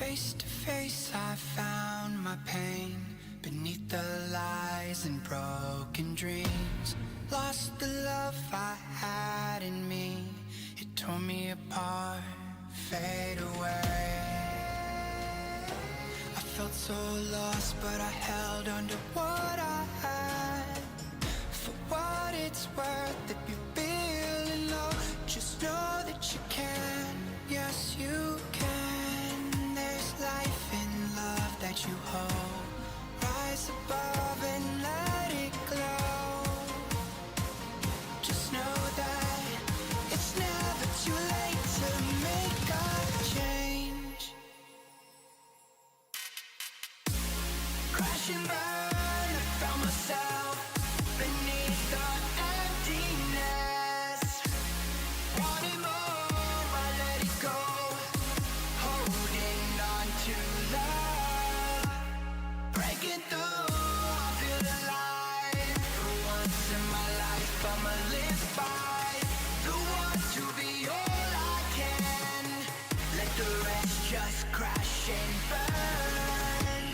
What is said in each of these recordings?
Face to face I found my pain beneath the lies and broken dreams. Lost the love I had in me, it tore me apart, fade away. I felt so lost but I held on to what I had. For what it's worth, if you're feeling low, just know that you can, yes you can. Life in love that you hold, rise above and let it glow. Just know that it's never too late to make a change. Crash and burn, I found myself beneath the emptiness. Wanting more, I let it go. Holding on to love, breaking through, I feel alive. For once in my life, I'ma live by the want to be all I can. Let the rest just crash and burn.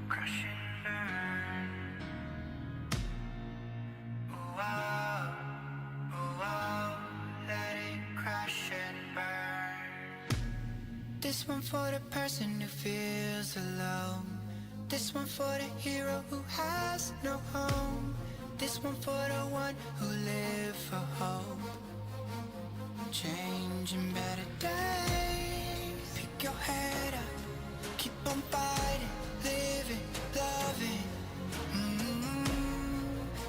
Crash and burn. Oh wow, oh wow, let it crash and burn. This one for the person who feels alone. This one for the hero who has no home. This one for the one who live for hope. Changing better days. Pick your head up, keep on fighting, living, loving.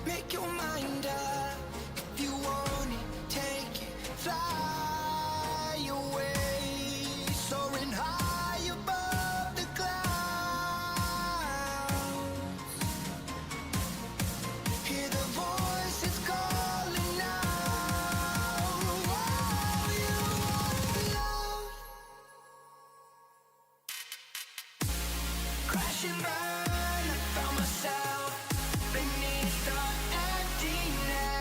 Make your mind up. If you want it, take it, fly away, soaring high above the clouds. Hear the voices calling out. Oh, you want love. Crash and burn, I found myself beneath the emptiness.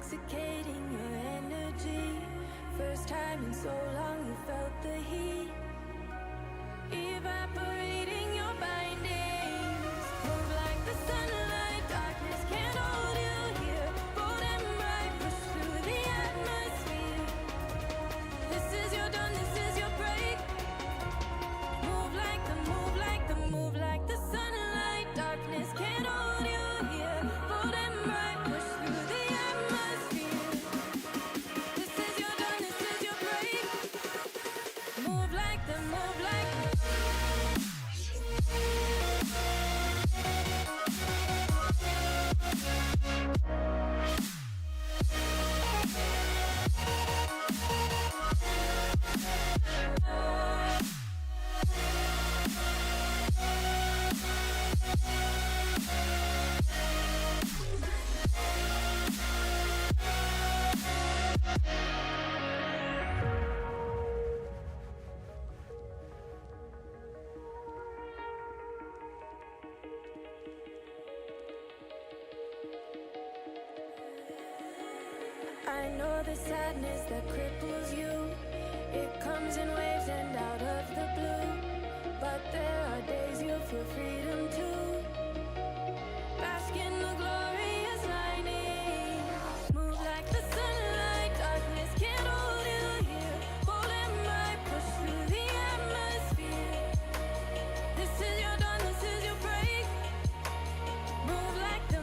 intoxicating your energy. First time in so long you felt the heat evaporating your bindings. Move like the sunlight, darkness can't hold you here. Bold and bright, push through the atmosphere. This is your dawn, this is your break. Move like the sunlight, darkness can't hold you here. Bold and bright, push through the atmosphere. This is your dawn, this is your break. Move like the I know the sadness that cripples you. It comes in waves and out of the blue. But there are days you feel freedom too. Bask in the glorious lightning. Move like the sunlight, darkness can't hold you here. Bold and bright, push through the atmosphere. This is your dawn, this is your break. Move like the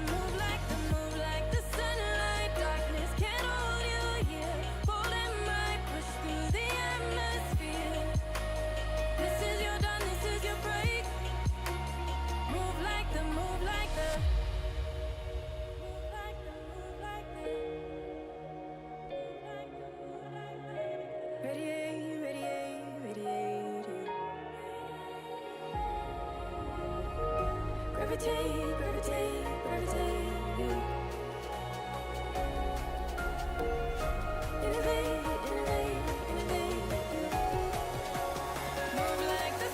sunlight, darkness can't hold you here. Bold and bright, push through the atmosphere. This is your dawn, this is your break. Move like the radiate, radiate, radiate. Gravitate, gravitate, gravitate. Innovate, innovate, innovate. Move like the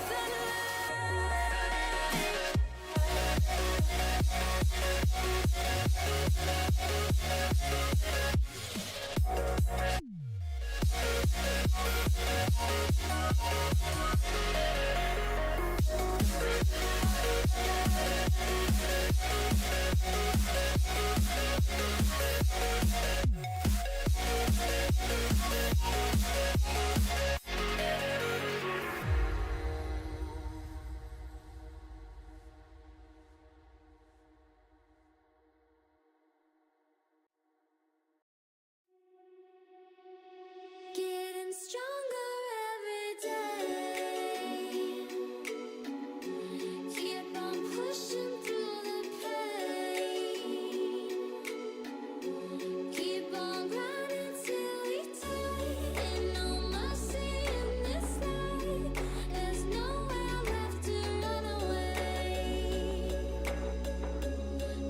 getting stronger every day. Keep on pushing through the pain. Keep on grinding till we die. Ain't no mercy in this life. There's nowhere left to run away.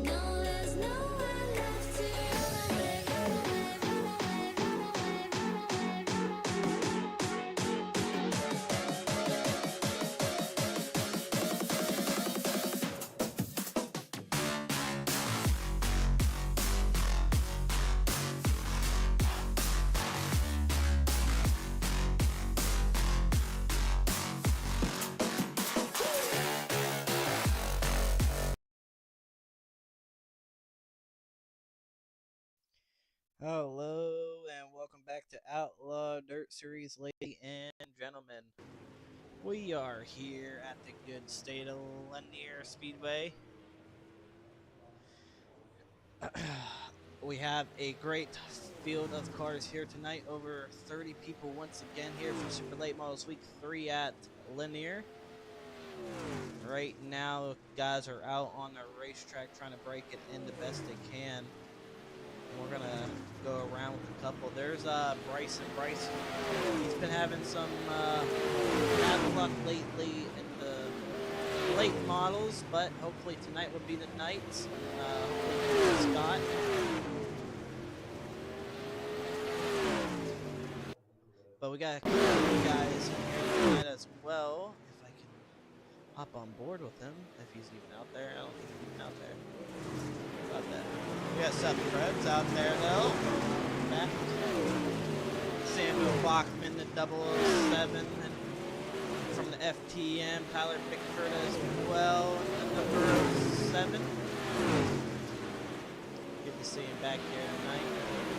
No, there's nowhere left to run away. Run away, run away, run away, run away, run Hello and welcome back to Outlaw Dirt Series, ladies and gentlemen. We are here at the good state of Lanier Speedway. We have a great field of cars here tonight. Over 30 people once again here for Super Late Models Week 3 at Lanier. Right now, guys are out on the racetrack trying to break it in the best they can. We're gonna go around with a couple. There's Bryson. He's been having some bad luck lately in the late models, but hopefully tonight would be the night. Hopefully Scott. But we got a couple of guys in here tonight as well. If I can hop on board with him, if he's even out there. I don't think he's even out there. About that. We got Seth Krebs out there though. Back. Samuel Bachman, the 007, and from the FTM, Tyler Pickford as well, the number 7. Good to see him back here tonight.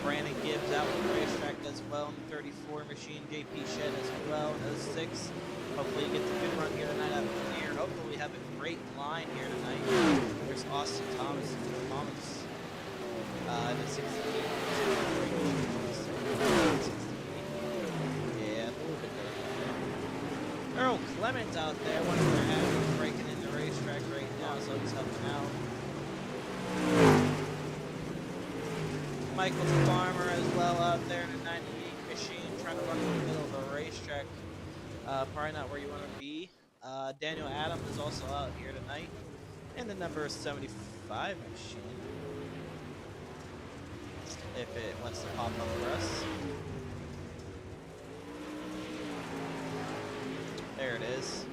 Brandon Gibbs out with the racetrack as well in the 34 machine. JP Shed as well in 06. Hopefully he gets a good run here tonight out of Lanier. Hopefully we have a great line here tonight. There's Austin Thomas in the 68. Yeah, a little bit there. Earl Clements out there. One of their athletes breaking in the racetrack right now, so he's helping out. Michael Farmer as well out there in a 98 machine, trying to run in the middle of the racetrack. Probably not where you want to be. Daniel Adams is also out here tonight, and the number 75 machine, if it wants to pop up for us. There it is.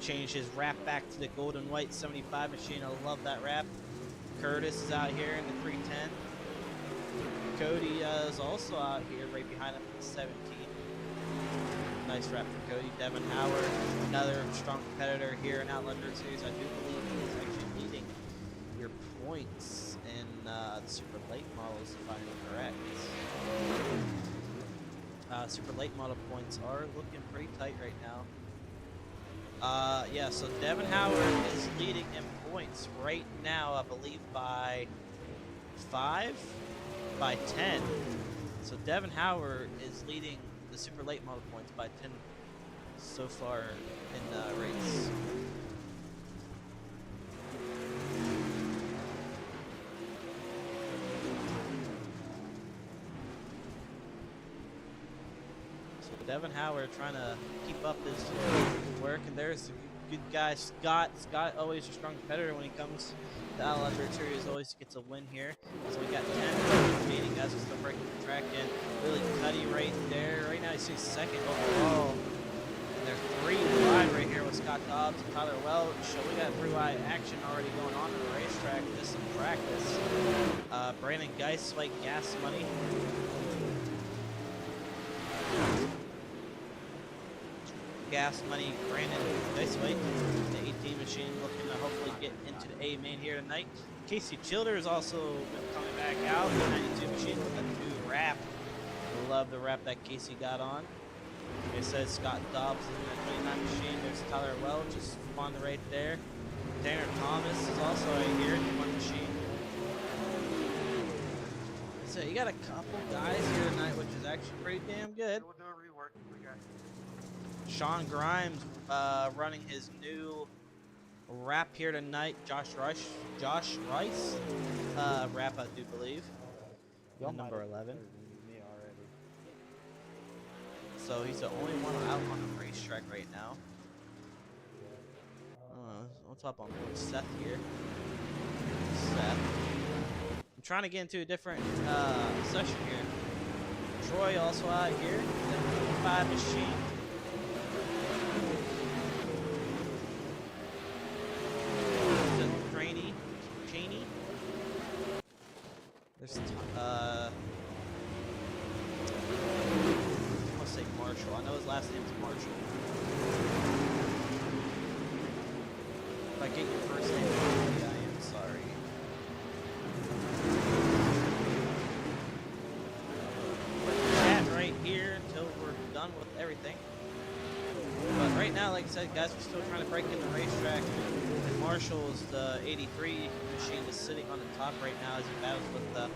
Changed his wrap back to the gold and white 75 machine. I love that wrap. Curtis is out here in the 310. Cody is also out here right behind him in the 17. Nice wrap for Cody. Devin Howard, another strong competitor here in Outlaw Dirt Series. I do believe he is actually leading your points in the super late models, if I'm correct. Super late model points are looking pretty tight right now. Yeah, so Devin Howard is leading in points right now, I believe by 5, by 10. So Devin Howard is leading the super late model points by 10 so far in the race. So Devin Howard trying to keep up his work, and there's a good guy, Scott. Scott always a strong competitor when he comes to Outlaw Dirt Series, always gets a win here. So we got 10 remaining guys who still breaking the track in. Really Cuddy right there. Right now he's second overall. And they're 3 wide right here with Scott Dobbs and Tyler Welch. So we got 3 wide action already going on in the racetrack. Just some practice. Brandon Geist, like Gas Money. Gas Money, Brandon Geistweight, the 18 machine, looking to hopefully get into the A main here tonight. Casey Childers also been coming back out, the 92 machine with a new wrap. Love the wrap that Casey got on. Like I said, Scott Dobbs in the 29 machine. There's Tyler Welch just on the right there. Tanner Thomas is also right here in the 1 machine. So you got a couple guys here tonight, which is actually pretty damn good. We'll do a rework. We got Sean Grimes running his new wrap here tonight. Josh Rice wrap, I do believe. Number 11. So he's the only one out on the racetrack right now. What's up on Seth here? Seth. I'm trying to get into a different session here. Troy also out here. The 5 machine. Cheney. There's I want to say Marshall. I know his last name's Marshall. If I get your first name wrong, I am sorry. Put the chat right here until we're done with everything. But right now, like I said, guys, we're still trying to break in the racetrack. And Marshall's the 83 machine is sitting on the top right now as he battles with the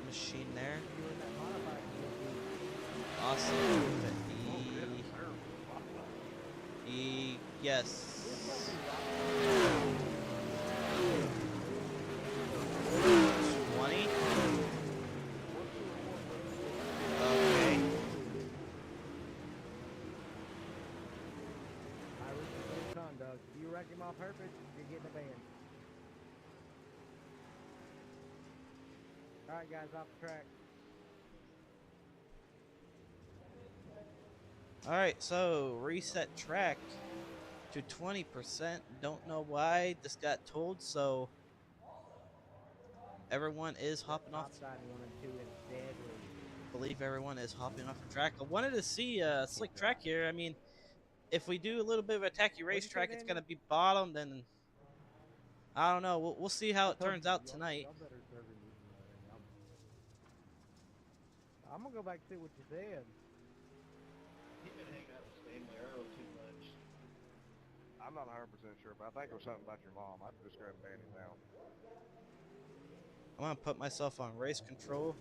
machine there. Awesome. Yes. If you wreck him on purpose, you're getting a ban. Alright guys, off the track. Alright, so reset track. to 20%. Don't know why. Just got told, so everyone is hopping off. Top side 1 and 2 is deadly. Believe everyone is hopping off the track. I wanted to see a slick Keep track driving. here. I mean, if we do a little bit of a tacky What'd you say, racetrack, it's Daniel? gonna be bottom. Then I don't know. We'll see how I it told turns you, out y'all, tonight. y'all better serve your meeting later. I'm gonna go back and see what you said. He's been hanging out with Stanley Earl too much. I'm not 100% sure, but I think it was something about your mom. I just grabbed Danny's now. I'm gonna put myself on race control.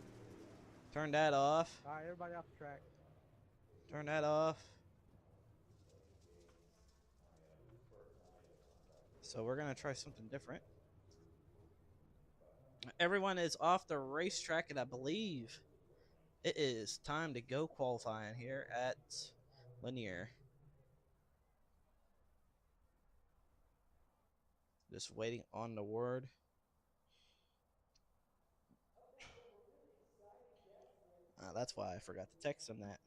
Turn that off. All right, everybody off the track. Turn that off. So we're gonna try something different. Everyone is off the racetrack, and I believe it is time to go qualifying here at Lanier. Just waiting on the word. That's why I forgot to text him that.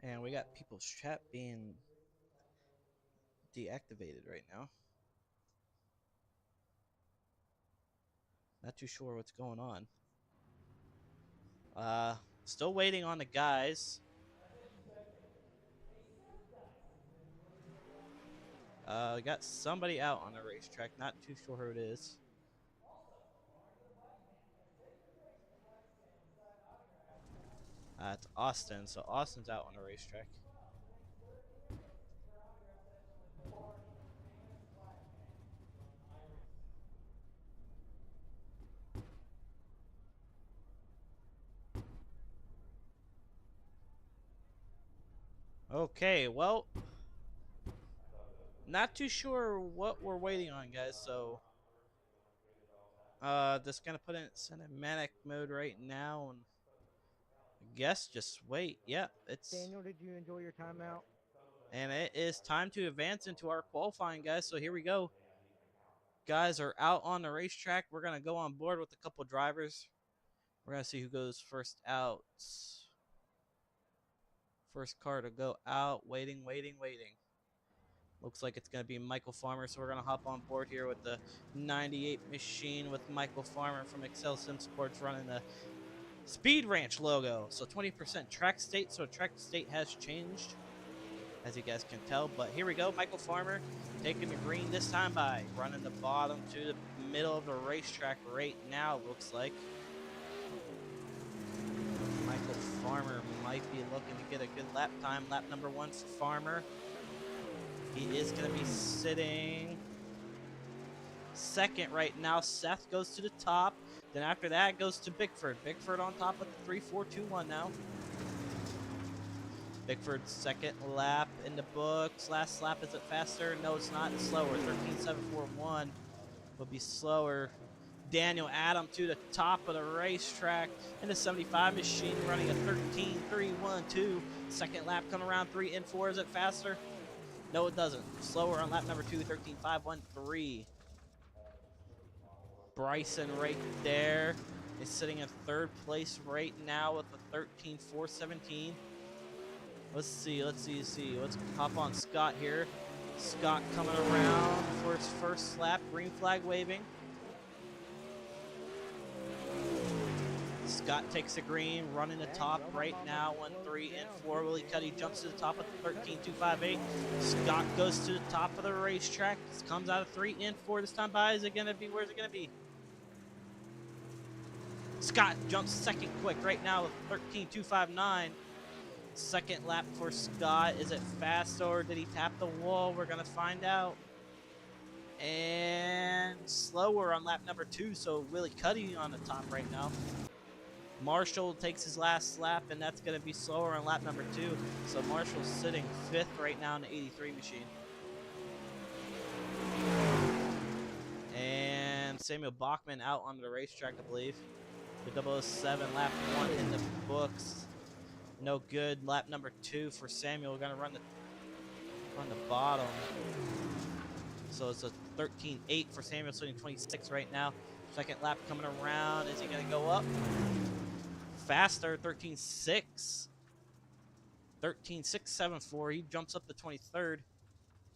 And we got people's chat being deactivated right now. Not too sure what's going on. Still waiting on the guys. We got somebody out on the racetrack. Not too sure who it is. It's Austin. So Austin's out on the racetrack. Okay, well, not too sure what we're waiting on, guys. So, just gonna put in cinematic mode right now, and I guess just wait. Yep, Daniel, did you enjoy your timeout? and it is time to advance into our qualifying, guys. So here we go. Guys are out on the racetrack. We're gonna go on board with a couple drivers. We're gonna see who goes first out. First car to go out. Waiting. Looks like it's going to be Michael Farmer, so we're going to hop on board here with the 98 machine with Michael Farmer from Excel Sim Sports running the Speed Ranch logo. So 20% track state, so track state has changed, as you guys can tell. But here we go, Michael Farmer taking the green this time by running the bottom to the middle of the racetrack right now, looks like. Michael Farmer might be looking to get a good lap time. Lap number 1 for Farmer. He is going to be sitting second right now. Seth goes to the top. Then after that goes to Bickford. Bickford on top of the 3-4-2-1 now. Bickford's second lap in the books. Last lap, is it faster? No, it's not. It's slower. 13.741 will be slower. Daniel Adam to the top of the racetrack in the 75 machine running a 13.312. Second lap coming around 3 and 4. Is it faster? No, it doesn't. Slower on lap number 2, 13.513. Bryson right there is sitting in third place right now with a 13.417. Let's see. Let's hop on Scott here. Scott coming around for his first lap. Green flag waving. Scott takes the green, running the top right now, 1, 3, and 4. Willie Cuddy jumps to the top of the 13.258. Scott goes to the top of the racetrack. Comes out of 3 and 4 this time by. Is it going to be? Where's it going to be? Scott jumps second quick right now with 13.259. Second lap for Scott. Is it fast or did he tap the wall? We're going to find out. And slower on lap number 2. So Willie Cuddy on the top right now. Marshall takes his last lap, and that's going to be slower on lap number 2. So Marshall's sitting 5th right now in the 83 machine. And Samuel Bachman out on the racetrack, I believe. The 007 lap 1 in the books. No good. Lap number 2 for Samuel. We're gonna run the bottom. So it's a 13.8 for Samuel, sitting 26 right now. Second lap coming around. Is he gonna go up faster? 13.6. 13.674. He jumps up to 23rd,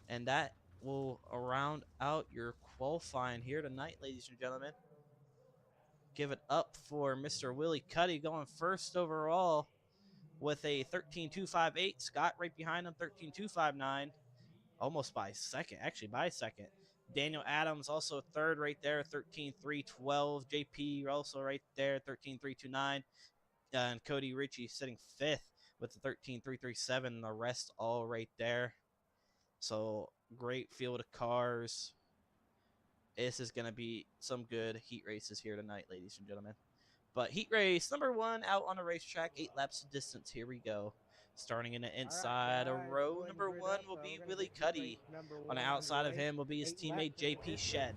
and that will round out your qualifying here tonight, ladies and gentlemen. Give it up for Mr. Willie Cuddy going first overall with a 13.258. Scott right behind him, 13.259. Almost by second, actually by second. Daniel Adams also third right there, 13.312. JP also right there, 13.329. And Cody Ritchie sitting fifth with the 13.337. The rest all right there. So great field of cars. This is going to be some good heat races here tonight, ladies and gentlemen. But heat race number 1 out on the racetrack, 8 laps of distance. Here we go. Starting in the inside of row number 1 will be Willie Cuddy. On the outside of him will be his teammate JP Shed.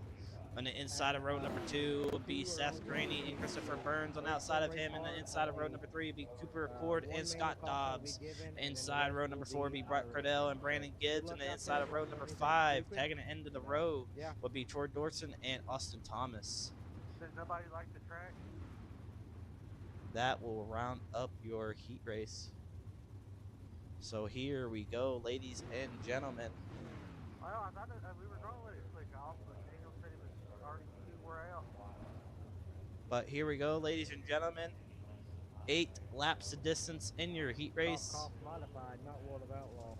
On the inside of row number 2 will be Seth Graney and Christopher Burns. On the outside of him, and the inside of row number 3 will be Cooper Accord and Scott Dobbs. Inside row number 4 will be Brett Cardell and Brandon Gibbs. And the inside of row number 5, tagging the end of the row, will be Troy Dorson and Austin Thomas. Does nobody like the track? That will round up your heat race. So here we go, ladies and gentlemen. Well, I thought we were going to let it click off, but Daniel said it was already 2 were out. But here we go, ladies and gentlemen. 8 laps of distance in your heat race. Cough modified, not World of Outlaw.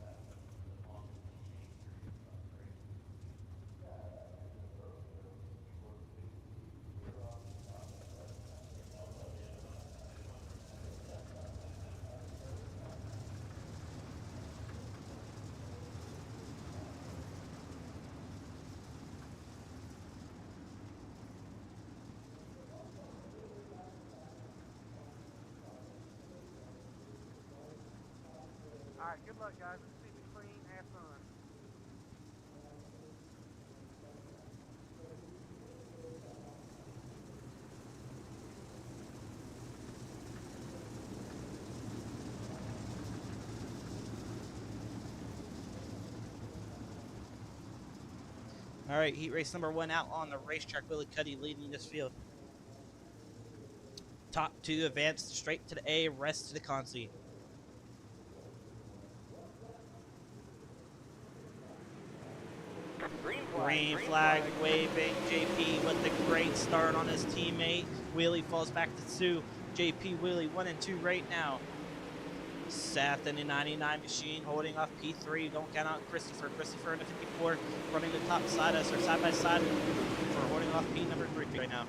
Alright, good luck, guys. Let's keep it clean. Have fun. All right, heat race number 1 out on the racetrack. Willie Cuddy leading this field. Top 2 advance straight to the A, rest to the consi. Green flag waving. JP with the great start on his teammate. Wheelie falls back to 2. JP Wheelie 1 and 2 right now. Seth in the 99 machine holding off P3. Don't count out Christopher. Christopher in the 54 running the top side us, or side by side for holding off P number 3 right now.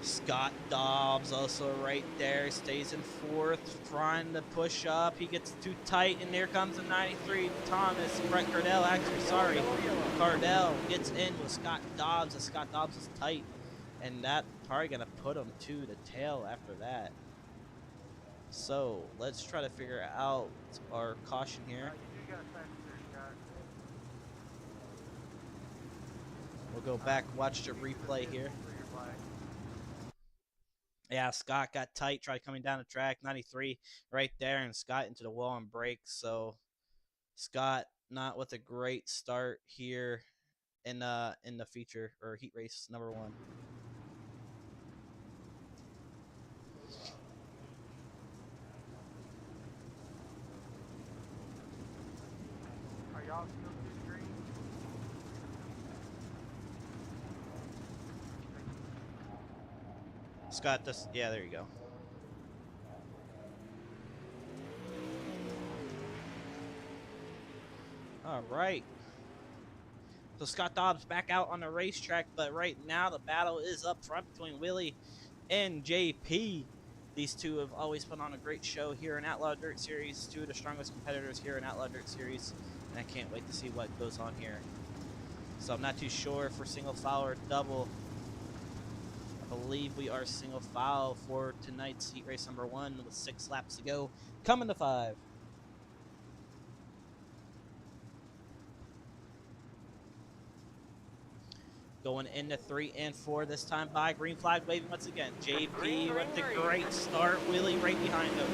Scott Dobbs also right there, stays in 4th, trying to push up. He gets too tight, and there comes the 93 Thomas. Brett Cardell, actually, sorry. Cardell gets in with Scott Dobbs, and Scott Dobbs is tight. And that probably going to put him to the tail after that. So let's try to figure out our caution here. We'll go back, watch the replay here. Yeah, Scott got tight, tried coming down the track, 93 right there, and Scott into the wall and brakes. So Scott not with a great start here in the feature or heat race number 1. Are y'all still too green? Scott just, yeah, there you go. All right. So Scott Dobbs back out on the racetrack, but right now the battle is up front between Willie and JP. These two have always put on a great show here in Outlaw Dirt Series. 2 of the strongest competitors here in Outlaw Dirt Series, and I can't wait to see what goes on here. So I'm not too sure if we're single file or double. I believe we are single file for tonight's heat race number 1 with 6 laps to go. Coming to 5. Going into 3 and 4 this time by green flag waving once again. JP with the great start. Willie right behind him.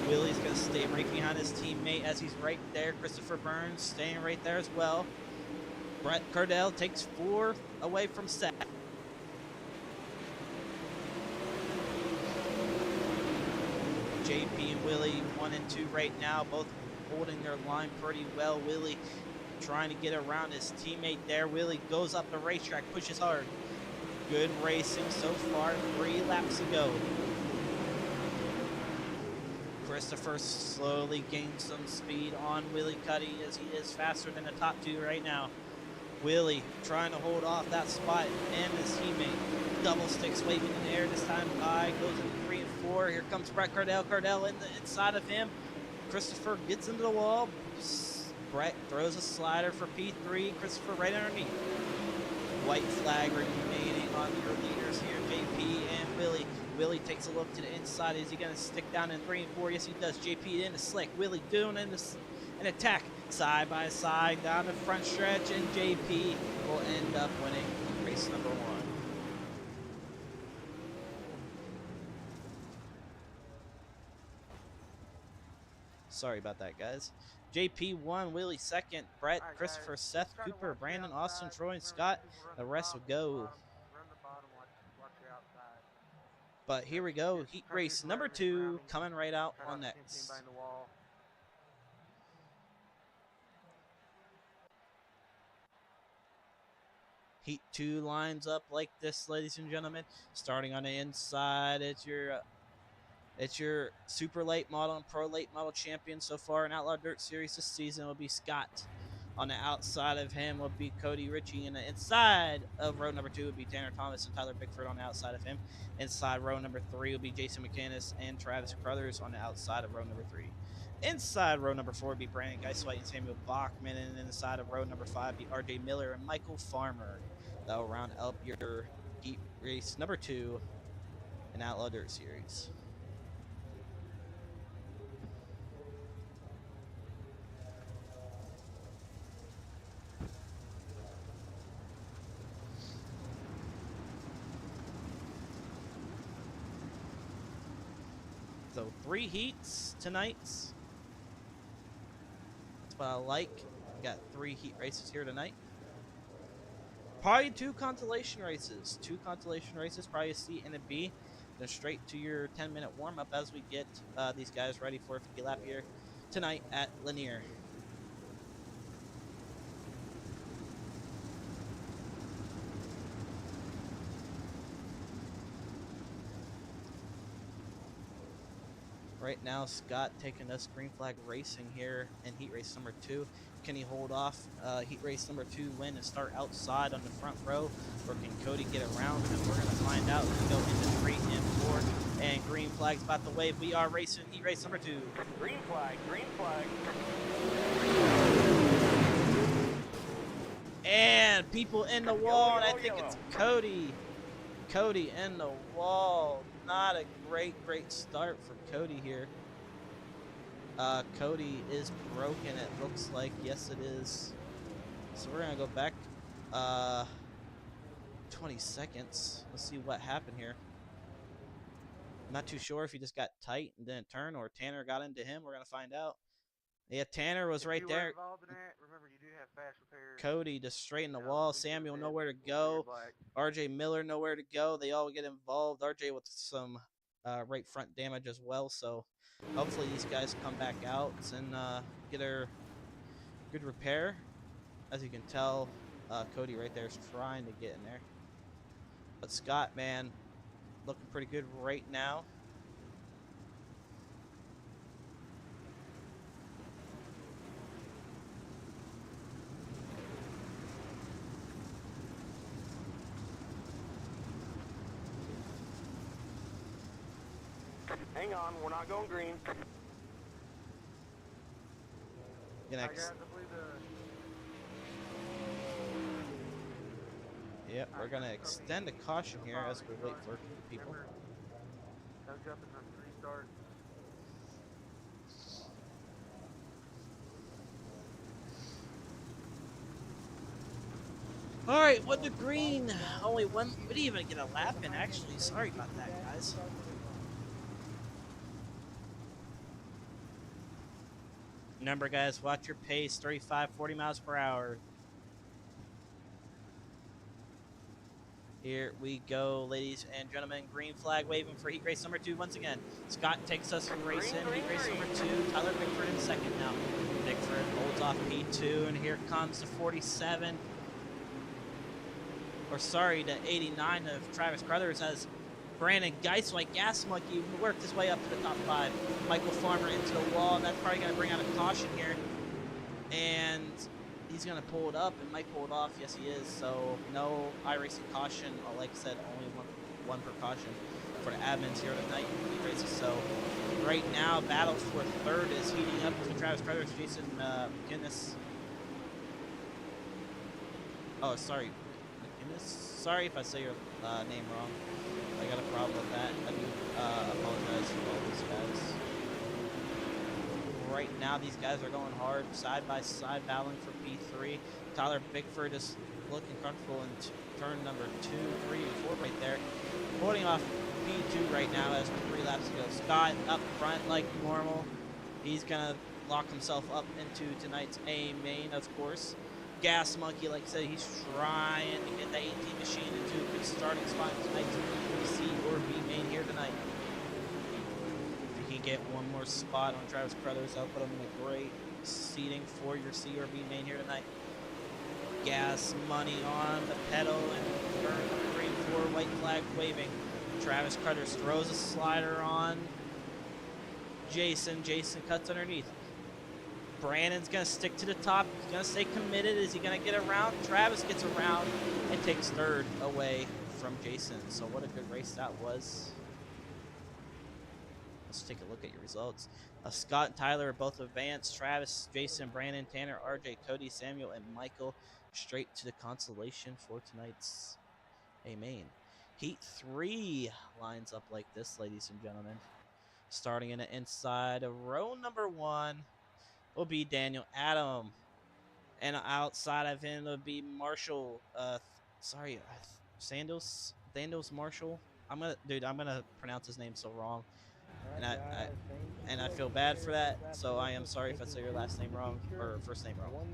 Willie's going to stay right behind his teammate as he's right there. Christopher Burns staying right there as well. Brett Cardell takes 4th away from Seth. JP and Willie 1 and 2 right now, both holding their line pretty well. Willie trying to get around his teammate there. Willie goes up the racetrack, pushes hard. Good racing so far, 3 laps to go. Christopher slowly gains some speed on Willie Cuddy as he is faster than the top 2 right now. Willie trying to hold off that spot and his teammate. Double sticks waving in the air this time. Goes into 3 and 4. Here comes Brett Cardell. Cardell in the inside of him. Christopher gets into the wall. Brett throws a slider for P3. Christopher right underneath. White flag remaining on your leaders here, JP and Willie. Willie takes a look to the inside. Is he going to stick down in 3 and 4? Yes, he does. JP in the slick. Willie doing an attack side by side down the front stretch, and JP will end up winning race number 1. Sorry about that, guys. JP 1, Willie 2nd, Brett, All right, Christopher, guys, Seth, try to Cooper, watch the Brandon, Austin, outside. Troy, and Remember, Scott. people run The the rest top, will go. run the bottom, watch your outside. But here we go. Heat Try to race use number awareness 2 surroundings. coming right out Try on not to pinch next. anybody in the wall. Heat 2 lines up like this, ladies and gentlemen. Starting on the inside, it's your super late model and pro late model champion so far in Outlaw Dirt Series this season will be Scott. On the outside of him will be Cody Ritchie, and the inside of row number 2 would be Tanner Thomas and Tyler Bickford on the outside of him. Inside row number 3 will be Jason McCandis and Travis Crothers on the outside of row number 3. Inside row number 4 would be Brandon Geiswhite and Samuel Bachman, and inside of row number 5 would be RJ Miller and Michael Farmer. That will round up your heat race number 2 in Outlaw Dirt Series. So 3 heats tonight. That's what I like. Got 3 heat races here tonight. Probably 2 consolation races. 2 consolation races, probably a C and a B. Then straight to your 10-minute warm-up as we get these guys ready for a 50 lap here tonight at Lanier. Right now, Scott taking us green flag racing here in heat race number 2. Can he hold off heat race number 2 win and start outside on the front row? Or can Cody get around him? We're going to find out. We go into 3 and 4. And green flag's about to wave. We are racing heat race number 2. Green flag, green flag. And people in the wall, and I think it's Cody. Cody in the wall. Not a great start for Cody here. Cody is broken, it looks like. Yes, it is. So we're going to go back 20 seconds. Let's see what happened here. I'm not too sure if he just got tight and didn't turn or Tanner got into him. We're going to find out. Yeah, Tanner was right there. Remember, you do have fast repairs. Cody just straight in the wall. Samuel nowhere to go. RJ Miller nowhere to go. They all get involved. RJ with some right front damage as well. So hopefully these guys come back out and get a good repair. As you can tell, Cody right there is trying to get in there. But Scott, man, looking pretty good right now. Hang on, we're not going green. Yep, we're gonna extend a caution here as we wait for people. No jumping on 3 starts. All right, what the green? Only one. We didn't even get a lap in, actually. Sorry about that, guys. Remember, guys, watch your pace. 35, 40 miles per hour. Here we go, ladies and gentlemen. Green flag waving for heat race number 2 once again. Scott takes us from race in. Heat race number 2. Tyler Bickford in second now. Bickford holds off P2, and here comes the 47. Or sorry, the 89 of Travis Crothers as Brandon Geis, like Gas Monkey, worked his way up to the top 5. Michael Farmer into the wall, and that's probably going to bring out a caution here. And he's going to pull it up and might pull it off. Yes, he is. So no iRacing caution. Like I said, only one precaution for the admins here tonight in the races. So right now, battle for third is heating up between Travis Crothers, Jason McInnes. Oh, sorry. Sorry if I say your name wrong. I got a problem with that. I do apologize to all these guys. Right now, these guys are going hard, side by side, battling for P3. Tyler Bickford is looking comfortable in turn number 2, 3, and 4 right there. Holding off P2 right now as 3 laps ago. Scott up front like normal. He's going to lock himself up into tonight's A main, of course. Gas Monkey, like I said, he's trying to get the 18 machine into a good starting spot in tonight's C or B main here tonight. If he can get one more spot on Travis Crothers, that'll put him in a great seating for your C or B main here tonight. Gas Money on the pedal and turn number 3 and 4, white flag waving. Travis Crothers throws a slider on Jason. Jason cuts underneath. Brandon's going to stick to the top. He's going to stay committed. Is he going to get around? Travis gets around and takes third away from Jason. So what a good race that was. Let's take a look at your results. Scott and Tyler are both advanced. Travis, Jason, Brandon, Tanner, RJ, Cody, Samuel, and Michael straight to the consolation for tonight's A main. Heat 3 lines up like this, ladies and gentlemen. Starting in the inside of row number 1. Will be Daniel Adam, and outside of him will be Marshall. Sandals Marshall. I'm gonna pronounce his name so wrong, and I feel bad for that. So I am sorry if I say your last name wrong or first name wrong.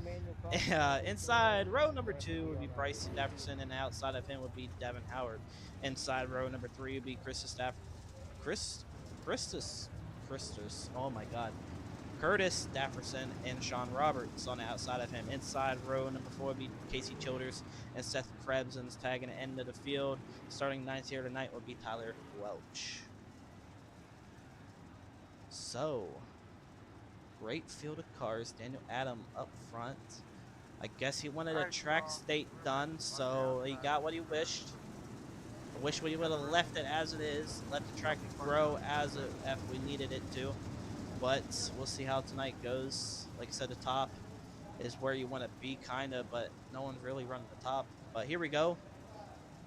Inside row number 2 would be Bryson Dafferson, and outside of him would be Devin Howard. Inside row number 3 would be Christus. Oh my God. Curtis Dafferson and Sean Roberts on the outside of him. Inside row number 4 would be Casey Childers and Seth Krebson's tagging the end of the field. Starting 9th here tonight would be Tyler Welch. So, great field of cars. Daniel Adam up front. I guess he wanted a track state done, so he got what he wished. I wish we would have left it as it is, let the track grow as if we needed it to. But we'll see how tonight goes. Like I said, the top is where you want to be, kind of, but no one's really running the top. But here we go.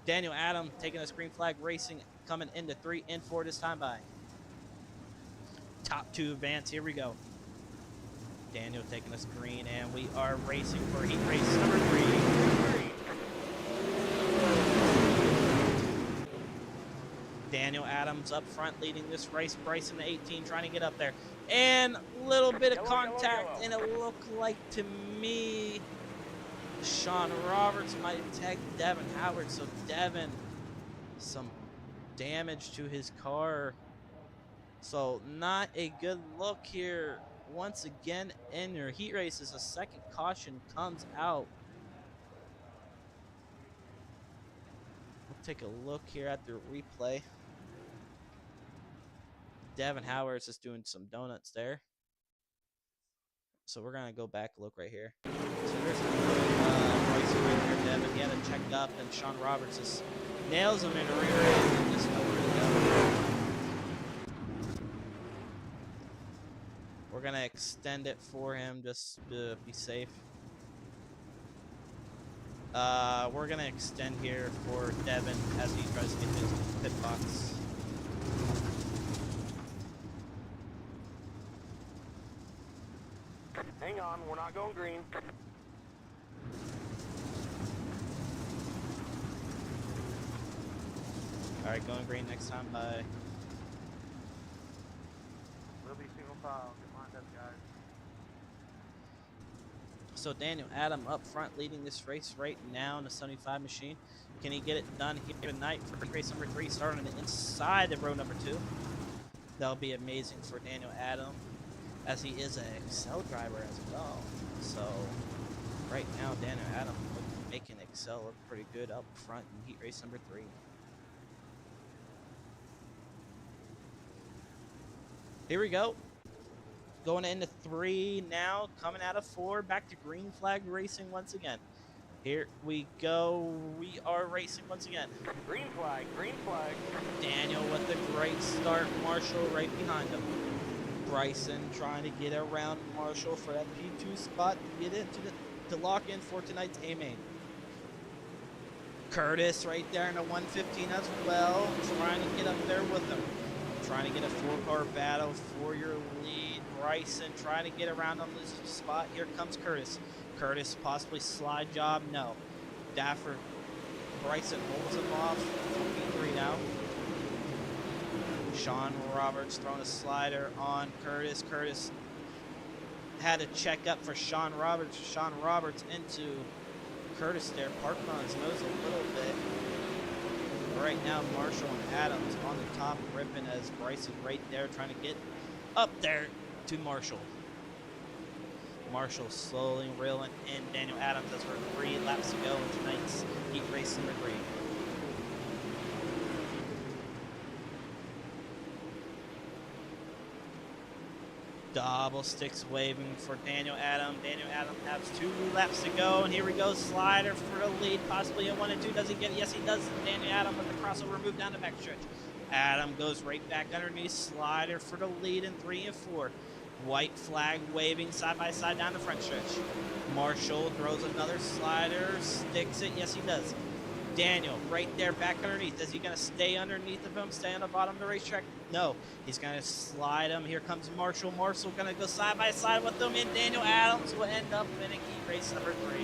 Daniel Adam taking a green flag racing, coming into 3 and 4 this time by. Top 2 advance. Here we go. Daniel taking us green, and we are racing for heat race number 3. Daniel Adams up front leading this race. Bryson, the 18, trying to get up there. And a little bit of contact, and it looked like to me Sean Roberts might have tagged Devin Howard. So Devin, some damage to his car. So not a good look here. Once again in your heat races, a second caution comes out. We'll take a look here at the replay. Devin Howard's just doing some donuts there. So we're going to go back and look right here. So there's Bryson right there, Devin. He had it checked up, and Sean Roberts just nails him in a re-race and just nowhere to go. We're going to extend it for him just to be safe. We're going to extend here for Devin as he tries to get to his pit box. Hang on, we're not going green. All right, going green next time. Bye. We'll be single file. Get lined up, guys. So Daniel Adam up front leading this race right now in the 75 machine. Can he get it done here tonight for race number 3, starting on the inside of row number 2? That'll be amazing for Daniel Adam, as he is an Excel driver as well. So right now, Daniel Adam making Excel look pretty good up front in heat race number 3. Here we go. Going into 3 now, coming out of 4, back to green flag racing once again. Here we go. We are racing once again. Green flag, green flag. Daniel with a great start. Marshall right behind him. Bryson trying to get around Marshall for that P2 spot to get into to lock in for tonight's A main. Curtis right there in the 115 as well, trying to get up there with him. Trying to get a 4-car battle for your lead. Bryson trying to get around on this spot. Here comes Curtis. Curtis possibly slide job. No. Daffer. Bryson holds him off. P3 now. Sean Roberts throwing a slider on Curtis. Curtis had to check up for Sean Roberts. Sean Roberts into Curtis there, parking on his nose a little bit. Right now, Marshall and Adams on the top, ripping as Bryson right there trying to get up there to Marshall. Marshall slowly reeling in Daniel Adams as we're 3 laps to go in tonight's heat race number 3. Double sticks waving for Daniel Adam. Daniel Adam has 2 laps to go, and here we go. Slider for the lead, possibly a 1 and 2. Does he get it? Yes, he does. Daniel Adam with the crossover move down the backstretch. Adam goes right back underneath. Slider for the lead in 3 and 4. White flag waving side by side down the front stretch. Marshall throws another slider, sticks it. Yes, he does. Daniel right there back underneath. Is he going to stay underneath of him, stay on the bottom of the racetrack? No. He's going to slide him. Here comes Marshall. Marshall going to go side by side with him, and Daniel Adams will end up winning heat race number 3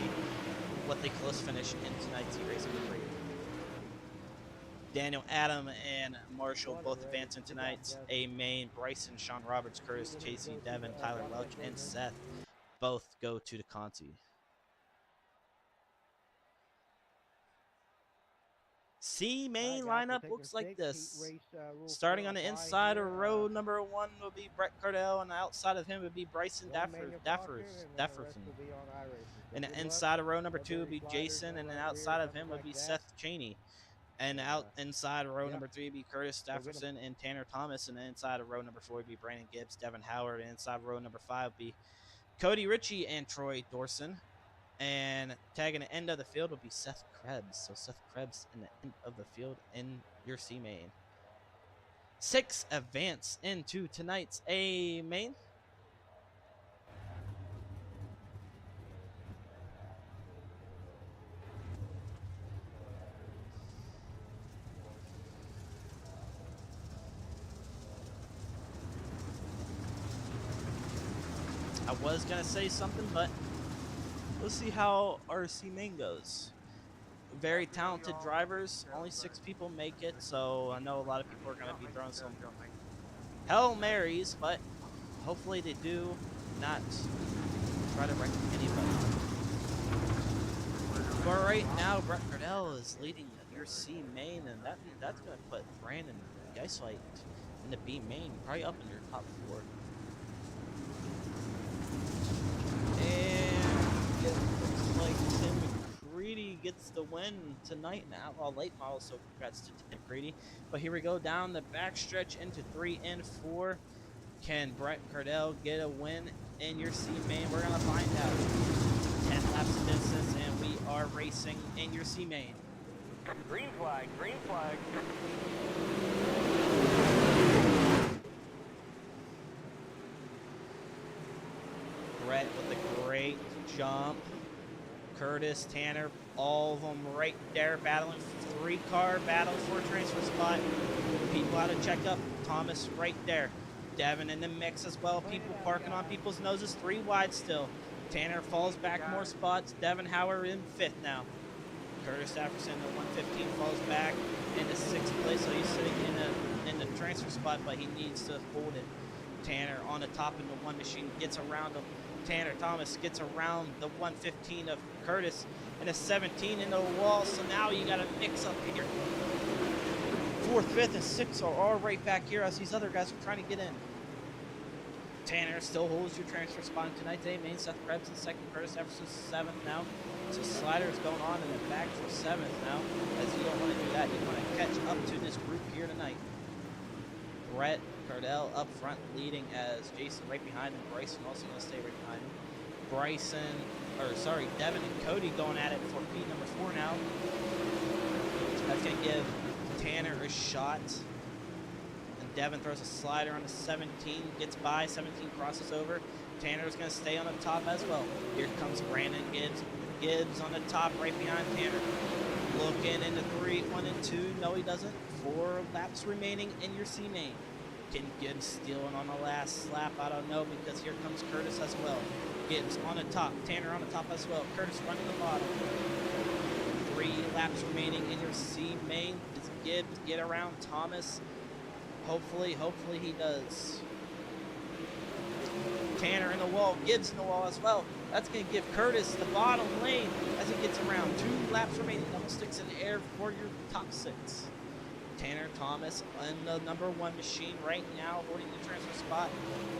with a close finish in tonight's heat race number 3. Daniel Adam and Marshall both advancing tonight's A main. Bryson, Sean Roberts, Curtis, Chasey, Devin, Tyler Welch, and Seth both go to the Conti. C main lineup looks like this. Starting on the inside of row number 1 will be Brett Cardell, and outside of him would be Bryson Dafferson. And the inside of row number 2 would be Jason, and then outside of him would be Seth Cheney. And out inside of row number 3 would be Curtis Stafferson and Tanner Thomas, and then inside of row number 4 would be Brandon Gibbs, Devin Howard, and inside of row number 5 would be Cody Ritchie and Troy Dorson. And tagging the end of the field will be Seth Krebs. So Seth Krebs in the end of the field in your C main. 6 advance into tonight's A main. I was gonna say something, but let's see how our C main goes. Very talented drivers. Only 6 people make it, so I know a lot of people are gonna be throwing some Hail Marys, but hopefully they do not try to wreck anybody. But right now, Brett Cardell is leading your C main, and that's gonna put Brandon Geislight in the B main, probably up in your top 4. And it looks like Tim McCready gets the win tonight in Outlaw Late Model, so congrats to Tim McCready. But here we go down the backstretch into 3 and 4. Can Brett Cardell get a win in your C main? We're going to find out. 10 laps of distance, and we are racing in your C main. Green flag, green flag. Brett with a great jump. Curtis, Tanner, all of them right there battling. 3-car battle for a transfer spot. People out of checkup. Thomas right there. Devin in the mix as well. People parking on people's noses. 3 wide still. Tanner falls back more spots. Devin Howard in 5th now. Curtis Jefferson, the 115, falls back into 6th place, so he's sitting in the transfer spot, but he needs to hold it. Tanner on the top in the 1 machine gets around him. Tanner Thomas gets around the 115 of Curtis and a 17 into the wall, so now you got a mix up here. 4th, 5th, and 6th are all right back here as these other guys are trying to get in. Tanner still holds your transfer spot in tonight's A main. Seth Krebs in 2nd, Curtis Jefferson 7th now. So sliders going on in the back for 7th now, as you don't want to do that. You want to catch up to this group here tonight. Brett Cardell up front leading as Jason right behind him. Bryson also going to stay right behind him. Devin and Cody going at it for P number 4 now. That's going to give Tanner a shot. And Devin throws a slider on the 17, gets by, 17 crosses over. Tanner's going to stay on the top as well. Here comes Brandon Gibbs. Gibbs on the top right behind Tanner. Looking into 3, 1 and 2. No, he doesn't. 4 laps remaining in your C main. Can Gibbs stealing on the last lap? I don't know, because here comes Curtis as well. Gibbs on the top. Tanner on the top as well. Curtis running the bottom. 3 laps remaining in your C main. Does Gibbs get around Thomas? Hopefully he does. Tanner in the wall. Gibbs in the wall as well. That's going to give Curtis the bottom lane as he gets around. 2 laps remaining. Double sticks in the air for your top 6. Tanner Thomas in the number 1 machine right now, holding the transfer spot.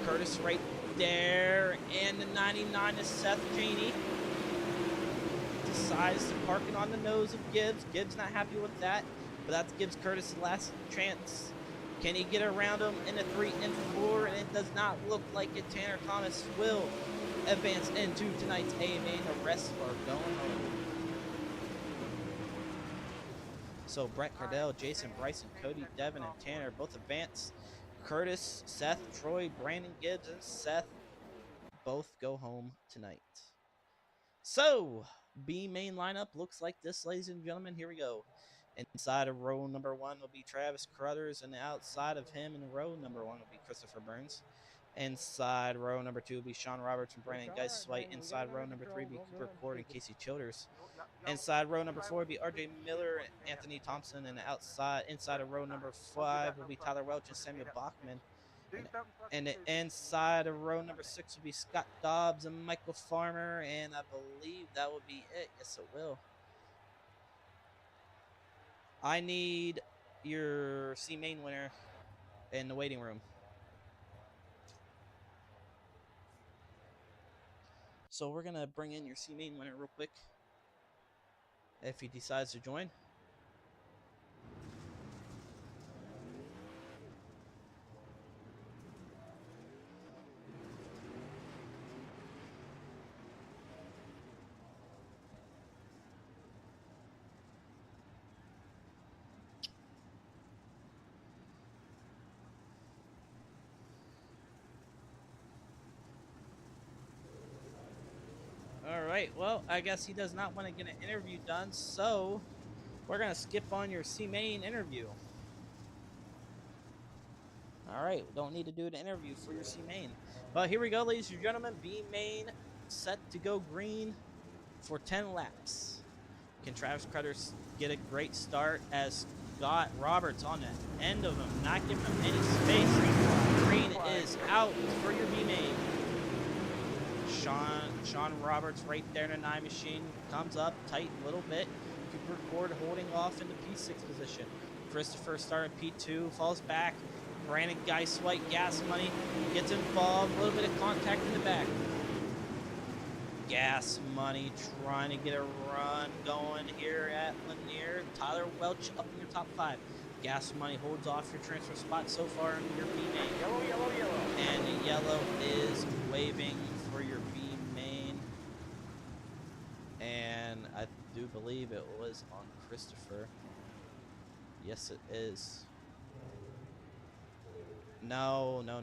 Curtis right there, and the 99 is Seth Cheney. Decides to park it on the nose of Gibbs. Gibbs not happy with that, but that gives Curtis the last chance. Can he get around him in the 3 and 4? And it does not look like it. Tanner Thomas will advance into tonight's A main. The rest are going home. So Brett Cardell, Jason, Bryson, Cody, Devin, and Tanner both advance. Curtis, Seth, Troy, Brandon Gibbs, and Seth both go home tonight. So, B main lineup looks like this, ladies and gentlemen. Here we go. Inside of row number 1 will be Travis Crothers, and outside of him in row number 1 will be Christopher Burns. Inside row number 2 will be Sean Roberts and Brandon Geiswhite. Inside row number 3 will be Cooper Cord and Casey Childers. Inside row number 4 will be RJ Miller and Anthony Thompson, and inside of row number 5 will be Tyler Welch and Samuel Bachman. And the inside of row number 6 will be Scott Dobbs and Michael Farmer, and I believe that will be it. Yes, it will. I need your C main winner in the waiting room. So we're going to bring in your C main winner real quick, if he decides to join. All right, well, I guess he does not want to get an interview done, so we're going to skip on your C main interview. All right, don't need to do an interview for your C main. But here we go, ladies and gentlemen. B main set to go green for 10 laps. Can Travis Crothers get a great start as Scott Roberts on the end of him, not giving him any space? Green is out for your B main. Sean Roberts right there in the 9 machine comes up tight a little bit. Cooper Cord holding off in the P6 position. Christopher starting P2, falls back. Brandon Geiswhite, Gas Money, gets involved. A little bit of contact in the back. Gas Money trying to get a run going here at Lanier. Tyler Welch up in your top 5. Gas Money holds off your transfer spot so far in your B main. Yellow, yellow, yellow. And the yellow is waving for your B main. And I do believe it was on Christopher. Yes, it is. No. We're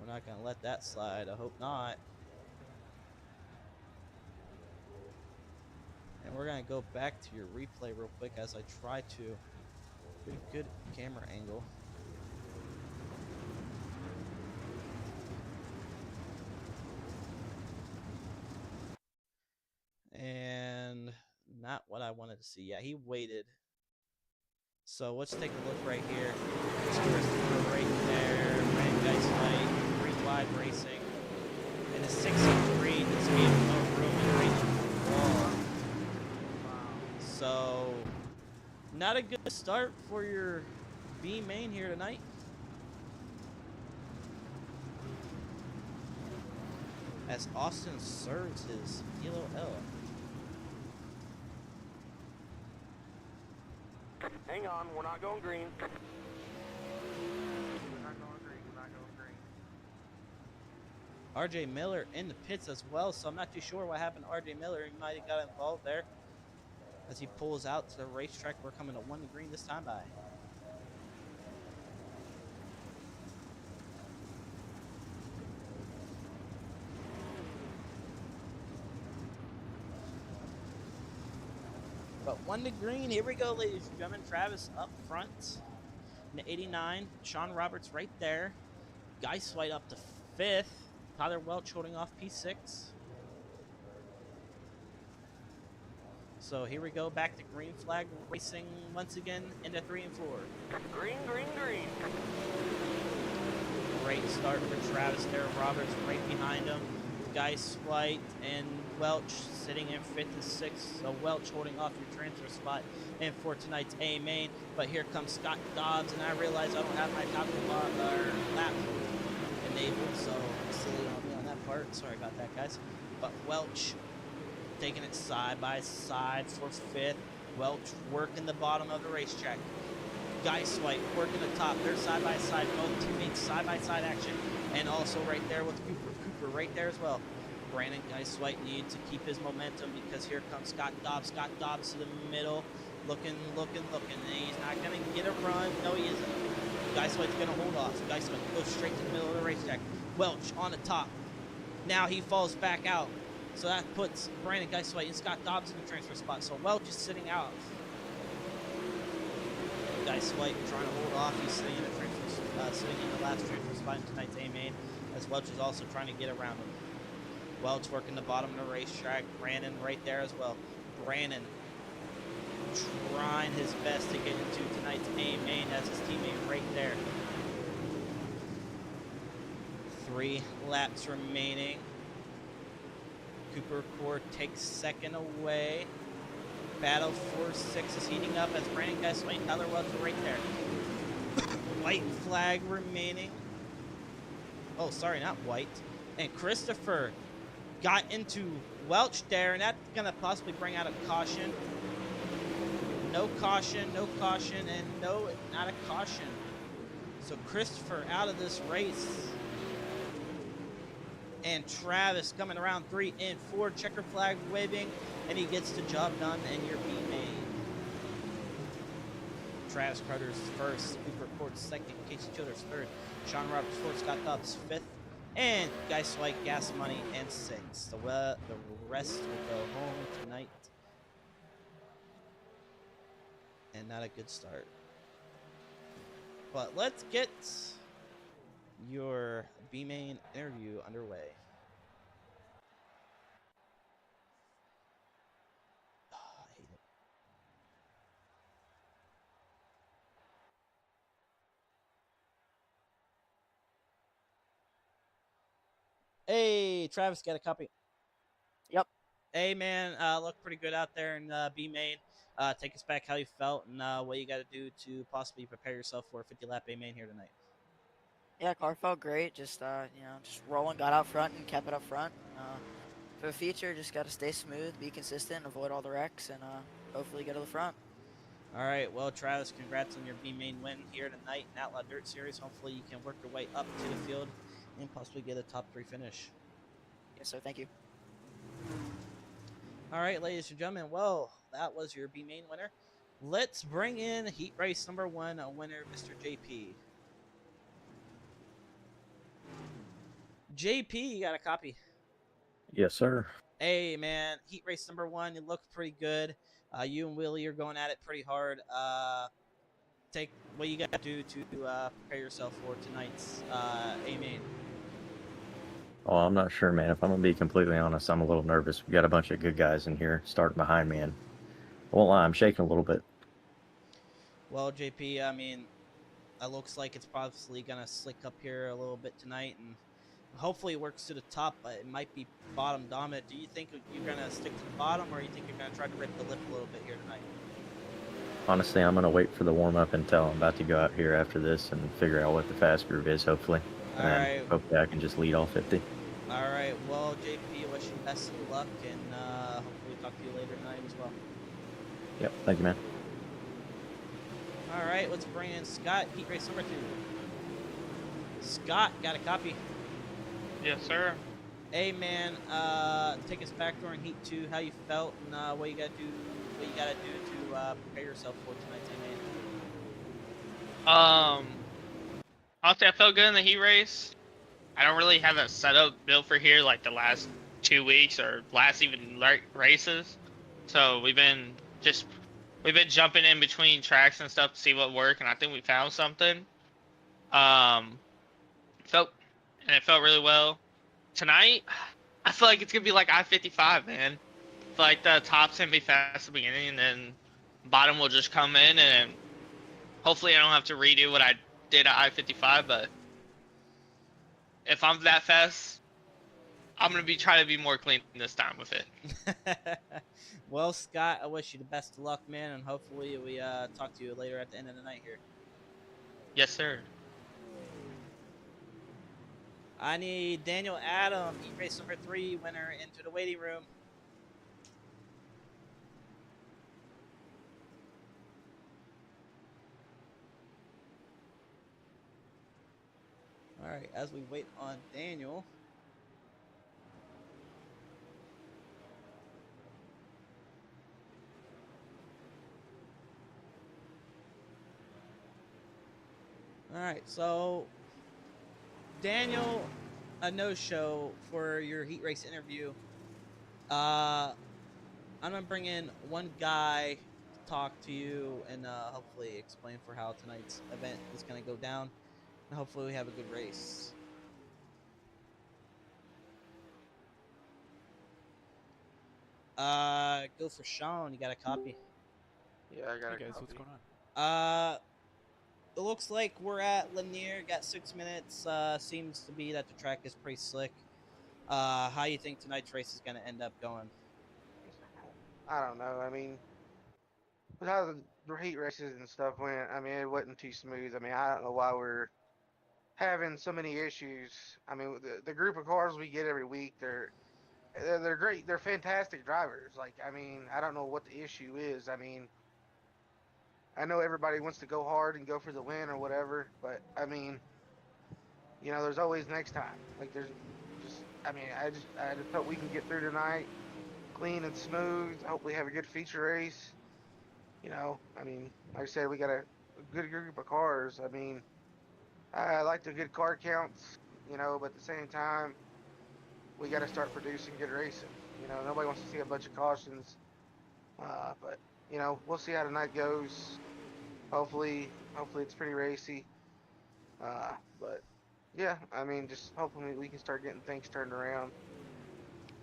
not going to let that slide. I hope not. And we're going to go back to your replay real quick as I try to get a good camera angle. And not what I wanted to see. Yeah, he waited. So let's take a look right here. There's Christopher right there. Red guy's fight. Green flag racing. In a 16 green, this game no room in racing wall. So not a good start for your B main here tonight. As Austin serves his Kilo L. Hang on, we're not going green. We're not going green. We're not going green. RJ Miller in the pits as well, so I'm not too sure what happened to RJ Miller. He might have got involved there as he pulls out to the racetrack. We're coming to 1 to green this time by. But 1 to green. Here we go, ladies and gentlemen. Travis up front. In the 89. Sean Roberts right there. Guy Swight up to 5th. Tyler Welch holding off P6. So here we go. Back to green flag racing once again into 3 and 4. Green, green, green. Great start for Travis there. Roberts right behind him. Guy Swight and Welch sitting in 5th and 6th. So Welch holding off your transfer spot in for tonight's A main. But here comes Scott Dobbs, and I realize I don't have my top lap enabled, so I'm silly on me on that part. Sorry about that, guys. But Welch taking it side by side for 5th. Welch working the bottom of the racetrack. Guy Swight working the top. They're side by side. Both teammates side by side action. And also right there with Cooper. Cooper right there as well. Brandon Guy Swight needs to keep his momentum because here comes Scott Dobbs. Scott Dobbs to the middle. Looking. And he's not going to get a run. No, he isn't. Guy Swight's going to hold off. Guy Swight goes straight to the middle of the racetrack. Welch on the top. Now he falls back out. So that puts Brandon Guy Swight and Scott Dobbs in the transfer spot. So Welch is sitting out. Guy Swight trying to hold off. He's sitting in the last transfer spot in tonight's A main, as Welch is also trying to get around him. Welch working the bottom of the racetrack. Brandon right there as well. Brandon trying his best to get into tonight's A main as his teammate right there. 3 laps remaining. Cooper Core takes 2nd away. Battle for 6 is heating up as Brandon Guy Swight and Tyler Welch are right there. White flag remaining. Oh, sorry, not white. And Christopher got into Welch there, and that's going to possibly bring out a caution. No caution, and no, not a caution. So Christopher out of this race. And Travis coming around 3 and 4, checker flag waving, and he gets the job done, and your B main. Travis Carter's 1st, Cooper Court's 2nd, Casey Childers 3rd, Sean Roberts 4th, Scott Dobbs 5th, and Guy Swight, Gas Money, and 6th. The rest will go home tonight. And not a good start. But let's get your B main interview underway. Oh, I hate it. Hey, Travis, got a copy? Yep. Hey, man, look pretty good out there in B main. Take us back how you felt and what you got to do to possibly prepare yourself for a 50 lap A main here tonight. Yeah, car felt great. Just just rolling, got out front and kept it up front. For the future, just got to stay smooth, be consistent, avoid all the wrecks, and hopefully get to the front. All right, well, Travis, congrats on your B main win here tonight in Outlaw Dirt Series. Hopefully you can work your way up to the field and possibly get a top 3 finish. Yes, sir. Thank you. All right, ladies and gentlemen, well, that was your B main winner. Let's bring in heat race number 1 winner, Mr. JP. JP, you got a copy? Yes, sir. Hey, man, heat race number 1, it looked pretty good. You and Willie are going at it pretty hard. Take what you got to do to prepare yourself for tonight's A main. Oh, I'm not sure, man. If I'm going to be completely honest, I'm a little nervous. We got a bunch of good guys in here starting behind me, and I won't lie, I'm shaking a little bit. Well, JP, I mean, it looks like it's probably gonna slick up here a little bit tonight, and hopefully it works to the top. But it might be bottom dominant. Do you think you're gonna stick to the bottom, or you think you're gonna try to rip the lip a little bit here tonight? Honestly, I'm gonna wait for the warm up until I'm about to go out here after this and figure out what the fast groove is, hopefully, All and then right. hopefully I can just lead all 50. All right. Well, JP, wish you best of luck, and hopefully talk to you later tonight as well. Yep, thank you, man. All right. Let's bring in Scott, heat race number 2. Scott, got a copy? Yes, sir. Hey, man. Take us back during heat 2. How you felt, and what you gotta do? What you gotta do to prepare yourself for tonight's main? Honestly, I felt good in the heat race. I don't really have a setup built for here like the last 2 weeks or last even races. So we've been jumping in between tracks and stuff to see what worked, and I think we found something. It felt really well. Tonight, I feel like it's gonna be like I-55, man. I feel like the top's gonna be fast at the beginning, and then bottom will just come in, and hopefully I don't have to redo what I did at I-55. But if I'm that fast, I'm gonna be trying to be more clean this time with it. Well, Scott, I wish you the best of luck, man, and hopefully we talk to you later at the end of the night here. Yes, sir. I need Daniel Adam, heat race number 3 winner, into the waiting room. All right, as we wait on Daniel. All right, so Daniel, a no-show for your heat race interview. I'm gonna bring in one guy to talk to you and hopefully explain for how tonight's event is gonna go down, and hopefully we have a good race. Go for Sean. You got a copy? Yeah, I got Hey a guys, copy. what's going on? It looks like we're at Lanier. Got 6 minutes. Seems to be that the track is pretty slick. How you think tonight's race is gonna end up going? I don't know. I mean, with how the heat races and stuff went, I mean, it wasn't too smooth. I mean, I don't know why we're having so many issues. I mean, the group of cars we get every week, they're great. They're fantastic drivers. Like, I mean, I don't know what the issue is. I mean, I know everybody wants to go hard and go for the win or whatever, but I mean, there's always next time. Like, there's just, I mean, I just hope we can get through tonight clean and smooth. Hopefully, have a good feature race. I mean, like I said, we got a good group of cars. I mean, I like the good car counts, but at the same time, we got to start producing good racing. Nobody wants to see a bunch of cautions. But we'll see how tonight goes. Hopefully it's pretty racy. But yeah, I mean, just hopefully we can start getting things turned around.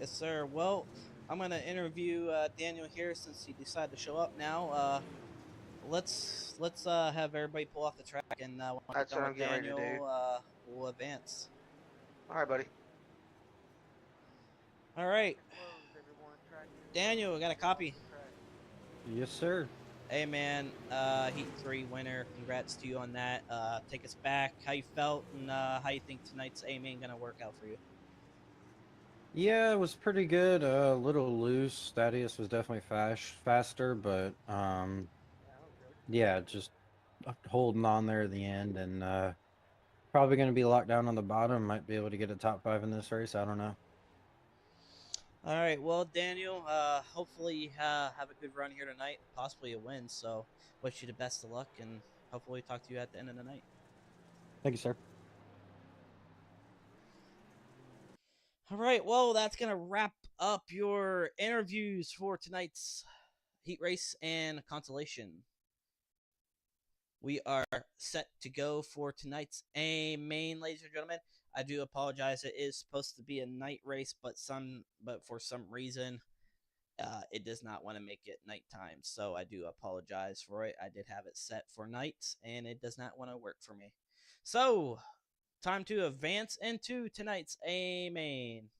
Yes, sir. Well, I'm gonna interview Daniel here since he decided to show up now. Let's have everybody pull off the track, and when we're That's done what I'm with getting ready to do. Daniel, we'll advance. All right, buddy. All right, Daniel, got a copy? Yes, sir. Hey, man, Heat 3 winner. Congrats to you on that. Take us back. How you felt, and how you think tonight's A-main gonna work out for you? Yeah, it was pretty good. A little loose. Thaddeus was definitely faster, but yeah, just holding on there at the end, and probably going to be locked down on the bottom. Might be able to get a top 5 in this race. I don't know. All right, well, Daniel, hopefully you have a good run here tonight, possibly a win. So, wish you the best of luck, and hopefully talk to you at the end of the night. Thank you, sir. All right, well, that's gonna wrap up your interviews for tonight's heat race and consolation. We are set to go for tonight's A main, ladies and gentlemen. I do apologize. It is supposed to be a night race, but for some reason it does not want to make it nighttime. So I do apologize for it. I did have it set for nights, and it does not want to work for me. So, time to advance into tonight's A main.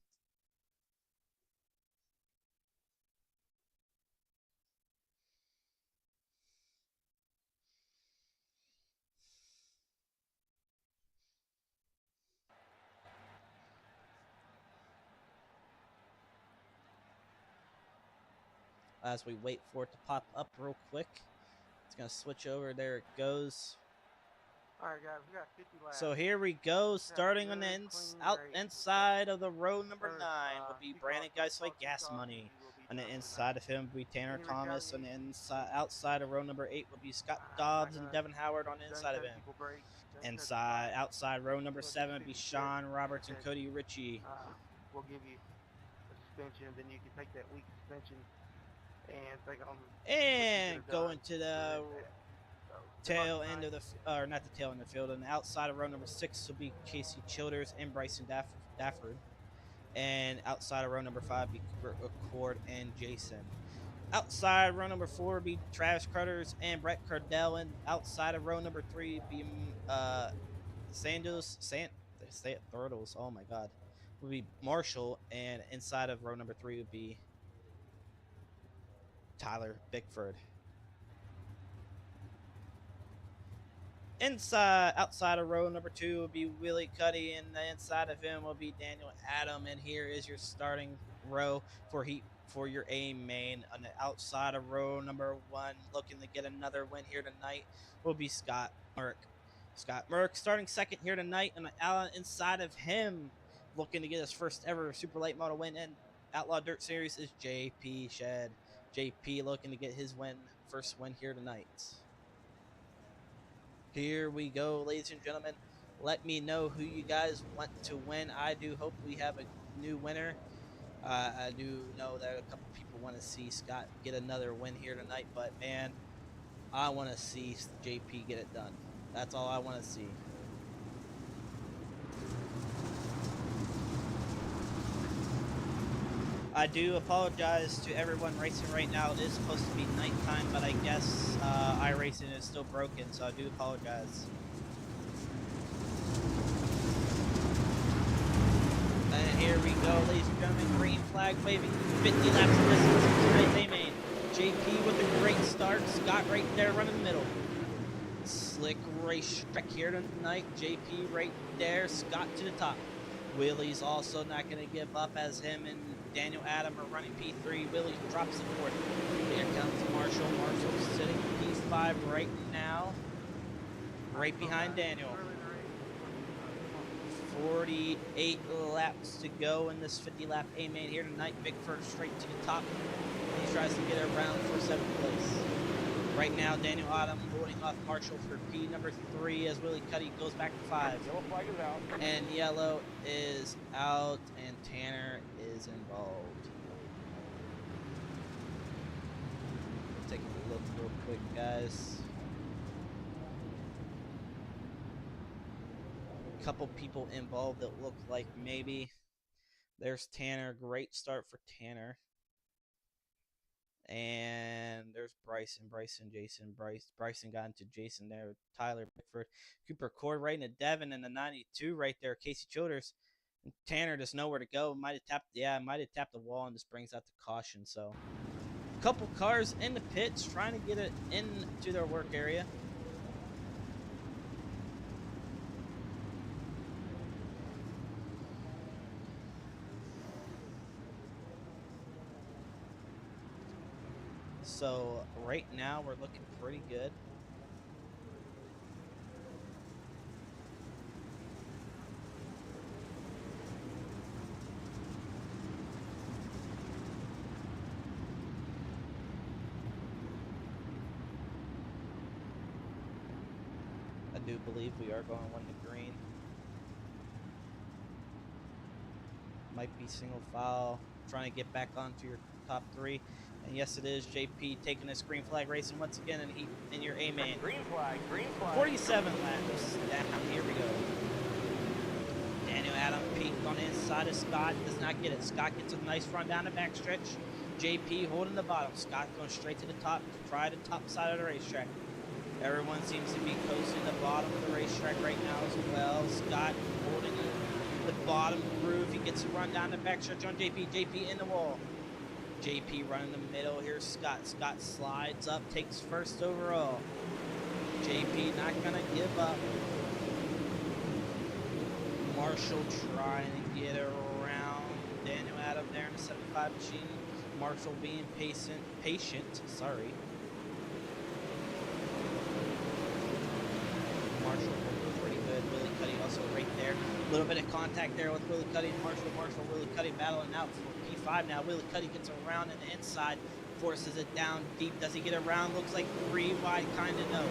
As we wait for it to pop up real quick, it's going to switch over. There it goes. Alright, guys, we got 50 laps. So here we go, starting on the good, clean inside of the row number First, 9 will be kickoff, Brandon Geisway kickoff, Gas kickoff, Money. will be On the number inside of him will be Tanner Any Thomas. On the retaliation? outside of row number 8 will be Scott I'm not Dobbs and gonna- Devin Howard on the don't inside of cut him. people break, don't cut Outside row number Well, 7 would be 56, Sean Roberts and then, Cody Ritchie. We'll give you a suspension, then you can take that week suspension and take on And going to the So, tail end of the, or not the tail end of the field, on the outside of row number 6 will be Casey Childers and Bryson Dafford. And outside of row number 5 will be Cooper Accord and Jason. Outside row number 4 would be Travis Cruthers and Brett Cardell. And outside of row number 3 would be Thurtles. Oh my God. Would be Marshall. And inside of row number 3 would be Tyler Bickford. Outside of row number 2 will be Willie Cuddy, and the inside of him will be Daniel Adam. And here is your starting row for your A main. On the outside of row number 1, looking to get another win here tonight, will be Scott Marek. Scott Marek starting second here tonight, and inside of him, looking to get his first ever super late model win in Outlaw Dirt Series, is JP Shed. JP looking to get his first win here tonight. Here we go, ladies and gentlemen. Let me know who you guys want to win. I do hope we have a new winner. I do know that a couple people want to see Scott get another win here tonight, but man, I want to see JP get it done. That's all I want to see. I do apologize to everyone racing right now. It is supposed to be nighttime, but I guess iRacing is still broken, so I do apologize. And here we go, ladies and gentlemen. Green flag waving, 50 laps of distance in tonight's A main. JP with a great start. Scott right there running the middle. Slick racetrack here tonight. JP right there. Scott to the top. Willie's also not going to give up, as him and Daniel Adam are running P3. Willie drops the fourth. Here comes Marshall. Marshall's sitting P5 right now, right behind Daniel. 48 laps to go in this 50-lap A main here tonight. Bickford straight to the top. He tries to get around for 7th place. Right now, Daniel Adam holding off Marshall for P number 3 as Willie Cuddy goes back to 5. Yellow flag is out. And yellow is out, and Tanner is involved. Taking a look real quick, guys. Couple people involved that look like maybe. There's Tanner. Great start for Tanner. And there's Bryson, Jason, Bryson got into Jason there. Tyler Bickford, Cooper Cord right into Devin, and the 92 right there. Casey Childers, and Tanner just nowhere to go. Might have tapped the wall, and this brings out the caution. So, a couple cars in the pits trying to get it into their work area. So right now we're looking pretty good. I do believe we are going 1 to green. Might be single file, trying to get back onto your top 3. And yes, it is JP taking this green flag racing once again in your A main. Green flag, green flag. 47 laps down. Here we go. Daniel Adam peaked on the inside of Scott. Does not get it. Scott gets a nice run down the backstretch. JP holding the bottom. Scott going straight to the top, try the top side of the racetrack. Everyone seems to be coasting the bottom of the racetrack right now as well. Scott holding the bottom groove. He gets a run down the backstretch on JP. JP in the wall. JP running the middle. Here's Scott. Scott slides up, takes first overall. JP not going to give up. Marshall trying to get around Daniel Adam there in the 75 machine. Marshall being patient, sorry. Marshall pretty good. Willie Cuddy also right there. A little bit of contact there with Willie Cuddy and Marshall. Willie Cuddy battling out for P5 now. Willie Cuddy gets around in the inside, forces it down deep. Does he get around? Looks like 3 wide, kind of no.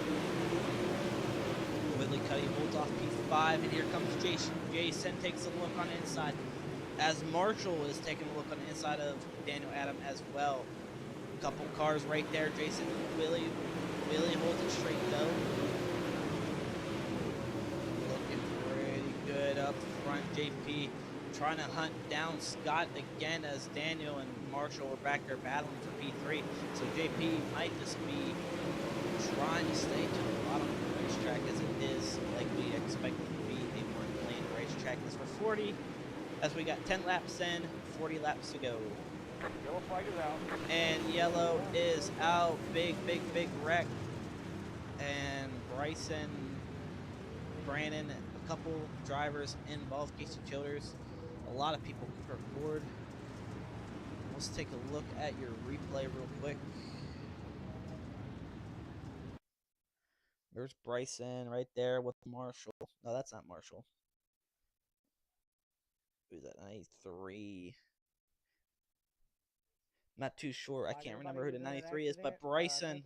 Willie Cuddy holds off P5, and here comes Jason. Jason takes a look on the inside, as Marshall is taking a look on the inside of Daniel Adam as well. A couple cars right there. Jason, Willie holds it straight though. Looking pretty good up front. JP trying to hunt down Scott again, as Daniel and Marshall are back there battling for P3. So JP might just be trying to stay to the bottom of the racetrack, as it is like we expect it to be a more clean racetrack. As for 40, as we got 10 laps in, 40 laps to go. Yellow flag is out. And yellow is out. Big wreck. And Bryson, Brandon, a couple drivers involved, Casey Childers. A lot of people record. Let's take a look at your replay real quick. There's Bryson right there with Marshall. No, that's not Marshall. Who's that? 93. Not too sure. I can't remember who the 93 is, but Bryson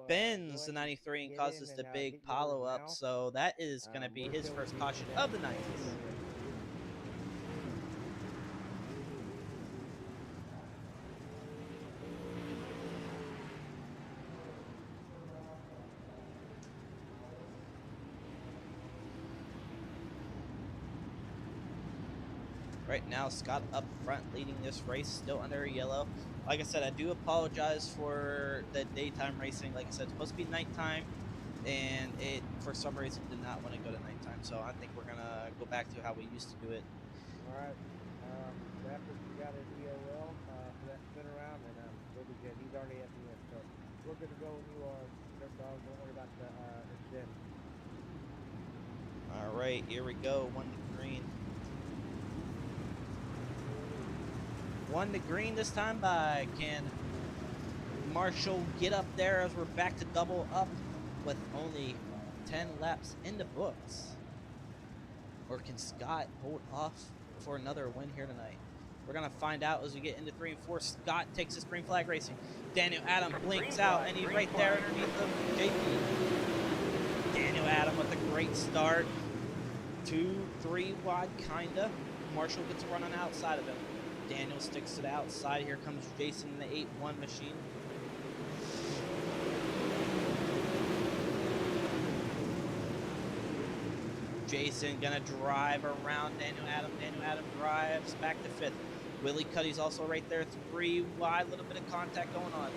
spins the 93 and causes the big follow up. So that is going to be his first caution of the night. Right now, Scott up front leading this race, still under yellow. Like I said, I do apologize for the daytime racing. Like I said, it's supposed to be nighttime, and it, for some reason, did not want to go to nighttime. So I think we're going to go back to how we used to do it. All right. After we got his EOL for that spin around, and we'll be good. He's already at the end, so we're good to go when you are. Dog, don't worry about the spin. All right, here we go. 1 to green. 1 to green this time by can Marshall get up there, as we're back to double up with only 10 laps in the books? Or can Scott hold off for another win here tonight? We're going to find out as we get into 3 and 4. Scott takes his green flag racing. Daniel Adam blinks out, and he's right there underneath the JP. Daniel Adam with a great start. 2, 3 wide, kinda. Marshall gets a run on the outside of him. Daniel sticks to the outside. Here comes Jason in the 8-1 machine. Jason gonna drive around Daniel Adam. Daniel Adam drives back to 5th. Willie Cuddy's also right there, 3 wide, little bit of contact going on.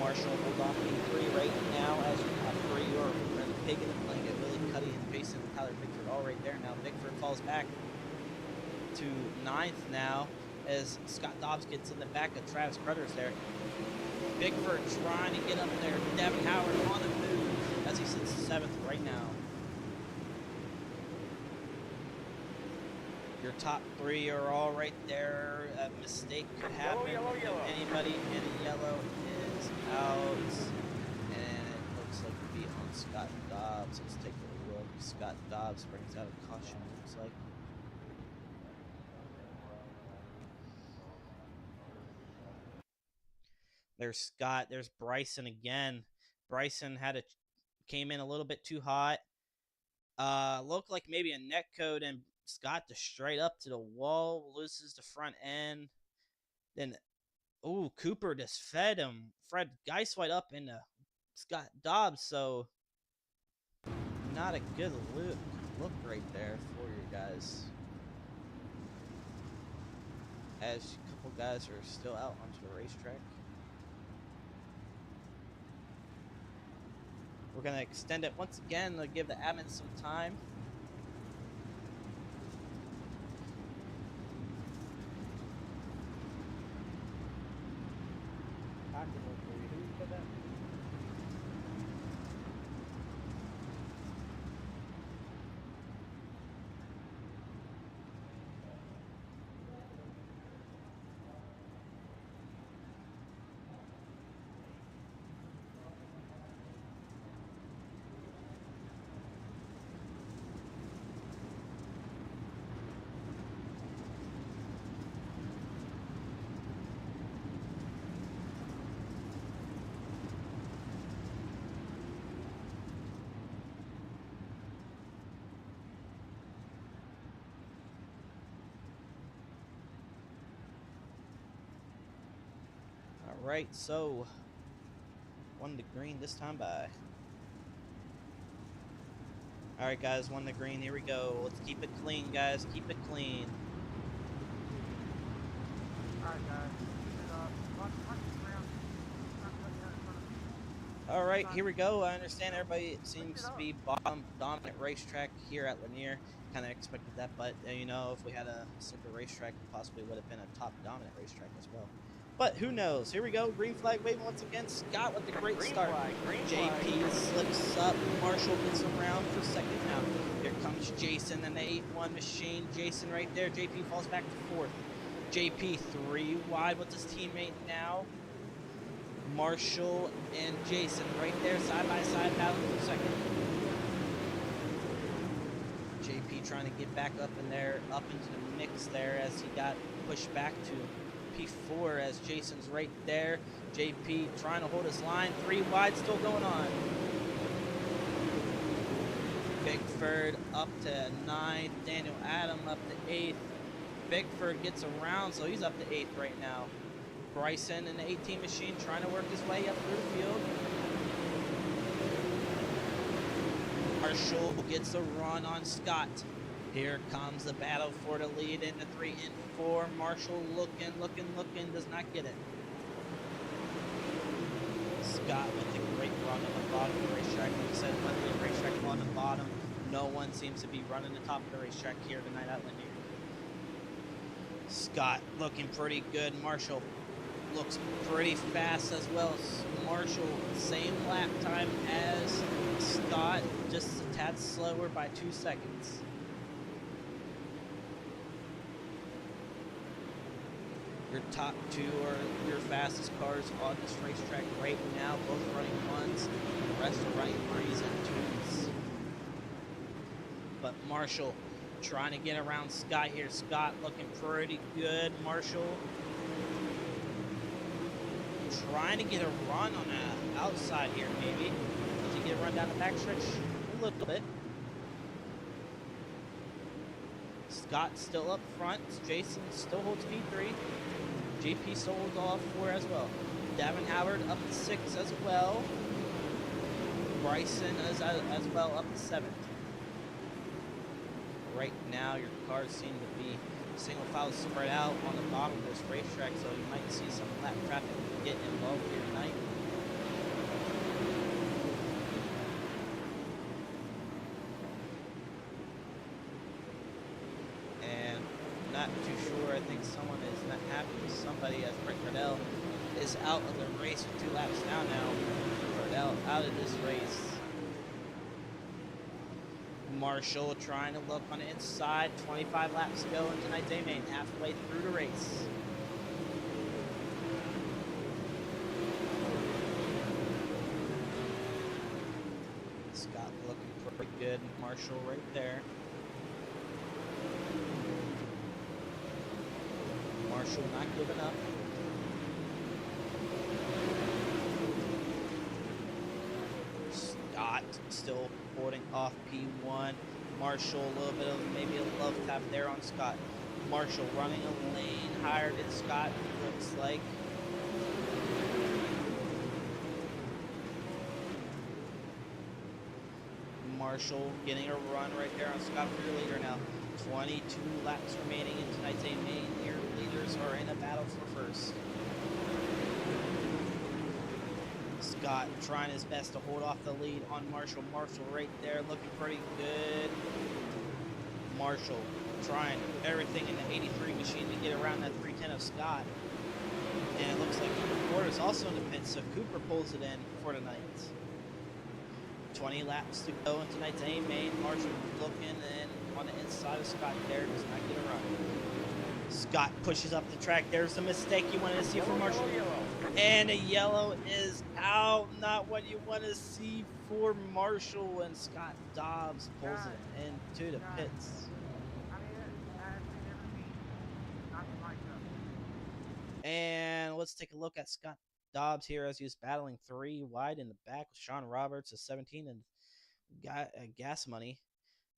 Marshall hold off P3 right now, as we have 3 or the pig in the blanket. Willie Cuddy and Jason and Tyler Bickford all right there now. Bickford falls back to 9th now, as Scott Dobbs gets in the back of Travis Cruthers there. Bickford trying to get up there. Devin Howard on the move as he sits 7th right now. Your top 3 are all right there. A mistake could happen. Yellow. Anybody in yellow is out. And it looks like to be on Scott Dobbs. Let's take a look. Scott Dobbs brings out a caution, it looks like. There's Scott. There's Bryson again. Bryson came in a little bit too hot. Looked like maybe a net code, and Scott just straight up to the wall, loses the front end. Then, Cooper just fed him. Fred Geiswhite up into Scott Dobbs, so not a good look right there for you guys. as a couple guys are still out onto the racetrack. We're going to extend it once again to give the admin some time. I can look for you. Who said that? All right, so won the green this time by. All right, guys, won the green. Here we go. Let's keep it clean, guys. Keep it clean. Alright, guys. Watch this round. All right, here we go. I understand everybody seems to be bottom dominant racetrack here at Lanier. Kind of expected that, but you know, if we had a simple racetrack, it possibly would have been a top dominant racetrack as well. But who knows? Here we go. Green flag waving once again. Scott with the great start. JP slips up. Marshall gets around for second now. Here comes Jason and the 8-1 machine. Jason right there. JP falls back to fourth. JP 3 wide with his teammate now. Marshall and Jason right there, side by side, battling for second. JP trying to get back up in there, up into the mix there as he got pushed back to P4 as Jason's right there. JP trying to hold his line, 3 wide, still going on. Bigford up to 9th, Daniel Adam up to 8th. Bigford gets around, so he's up to 8th right now. Bryson in the 18 machine trying to work his way up through the field. Marshall gets a run on Scott. Here comes the battle for the lead into 3 and 4. Marshall looking, does not get it. Scott with a great run on the bottom of the racetrack. Like I said, went to the racetrack on the bottom. No one seems to be running the top of the racetrack here tonight at Lanier. Scott looking pretty good. Marshall looks pretty fast as well. Marshall, same lap time as Scott, just a tad slower by 2 seconds. Your top 2 are your fastest cars on this racetrack right now, both running 1s, and the rest are running 3s and 2s. But Marshall trying to get around Scott here. Scott looking pretty good. Marshall trying to get a run on the outside here, maybe. Does he get a run down the backstretch? A little bit. Scott still up front. Jason still holds P3. JP still holds off 4 as well. Davin Howard up to 6 as well. Bryson as well up to 7th. Right now, your cars seem to be single file spread out on the bottom of this racetrack, so you might see some lap traffic get involved here tonight. And not too sure. I think someone is not happy with somebody as Brett Cardell is out of the race for 2 laps now. Cardell out of this race. Marshall trying to look on the inside. 25 laps to go in tonight's A main, halfway through the race. Scott looking pretty good. Marshall right there. Marshall not giving up. Scott still holding off P1. Marshall, a little bit of maybe a love tap there on Scott. Marshall running a lane higher than Scott, looks like. Marshall getting a run right there on Scott for your leader now. 22 laps remaining in tonight's A main. Your leaders are in in a battle for first. Scott trying his best to hold off the lead on Marshall. Marshall right there looking pretty good. Marshall trying everything in the 83 machine to get around that 310 of Scott. And it looks like Cooper Porter's also in the pit, so Cooper pulls it in for tonight. 20 laps to go in tonight's A main. Marshall looking in on the inside of Scott there, does not get a run. Scott pushes up the track. There's a mistake you wanted to see from Marshall. And a yellow is out. Not what you want to see for Marshall. And Scott Dobbs pulls it into the pits. And let's take a look at Scott Dobbs here as he's battling 3 wide in the back with Sean Roberts at 17 and Gas Money.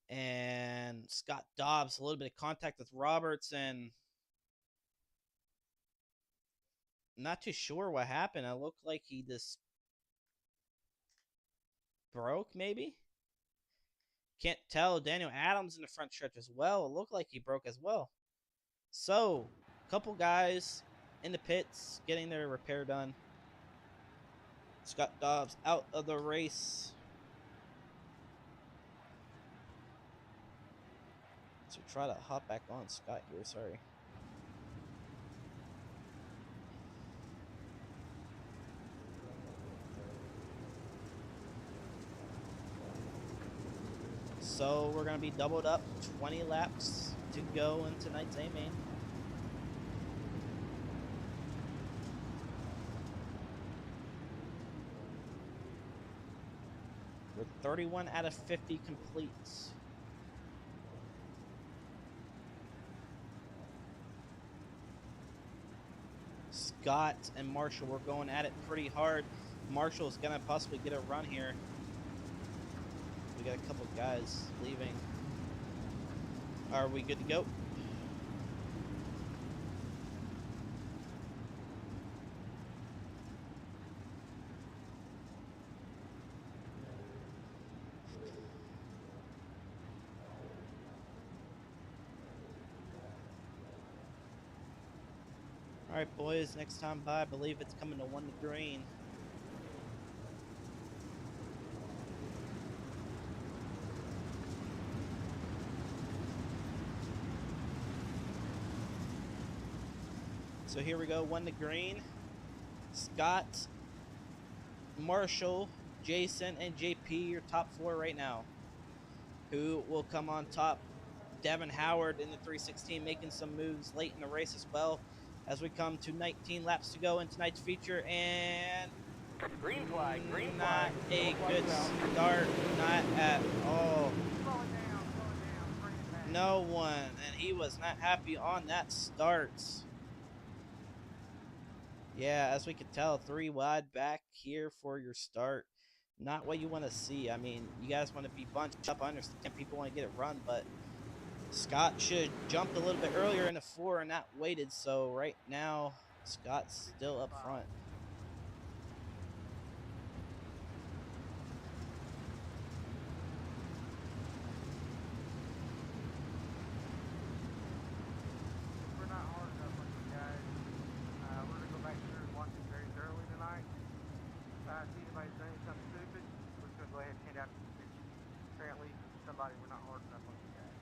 And Scott Dobbs, a little bit of contact with Roberts, and not too sure what happened. It looked like he just broke, maybe? Can't tell. Daniel Adams in the front stretch as well. It looked like he broke as well. So, a couple guys in the pits getting their repair done. Scott Dobbs out of the race. So try to hop back on Scott here, sorry. So we're going to be doubled up, 20 laps to go in tonight's A main. With 31 out of 50 complete. Scott and Marshall were going at it pretty hard. Marshall's going to possibly get a run here. We got a couple guys leaving. Are we good to go? All right, boys, next time by, I believe it's coming to 1 to green. So here we go, 1 to green. Scott, Marshall, Jason, and JP, your top 4 right now. Who will come on top? Devin Howard in the 316 making some moves late in the race as well. As we come to 19 laps to go in tonight's feature, and Green flag, green not flag. a Yellow good flag's out. start, not at all. No one, and he was not happy on that start. Yeah, as we could tell, 3 wide back here for your start. Not what you want to see. I mean, you guys want to be bunched up. I understand people want to get it run, but Scott should have jumped a little bit earlier in the 4 and not waited. So right now, Scott's still up front. We're not hard enough on you guys. We're going to go back through and watch it very thoroughly tonight. If I see anybody saying something stupid, we're just going to go ahead and hand out the position. Apparently, somebody, we're not hard enough on you guys.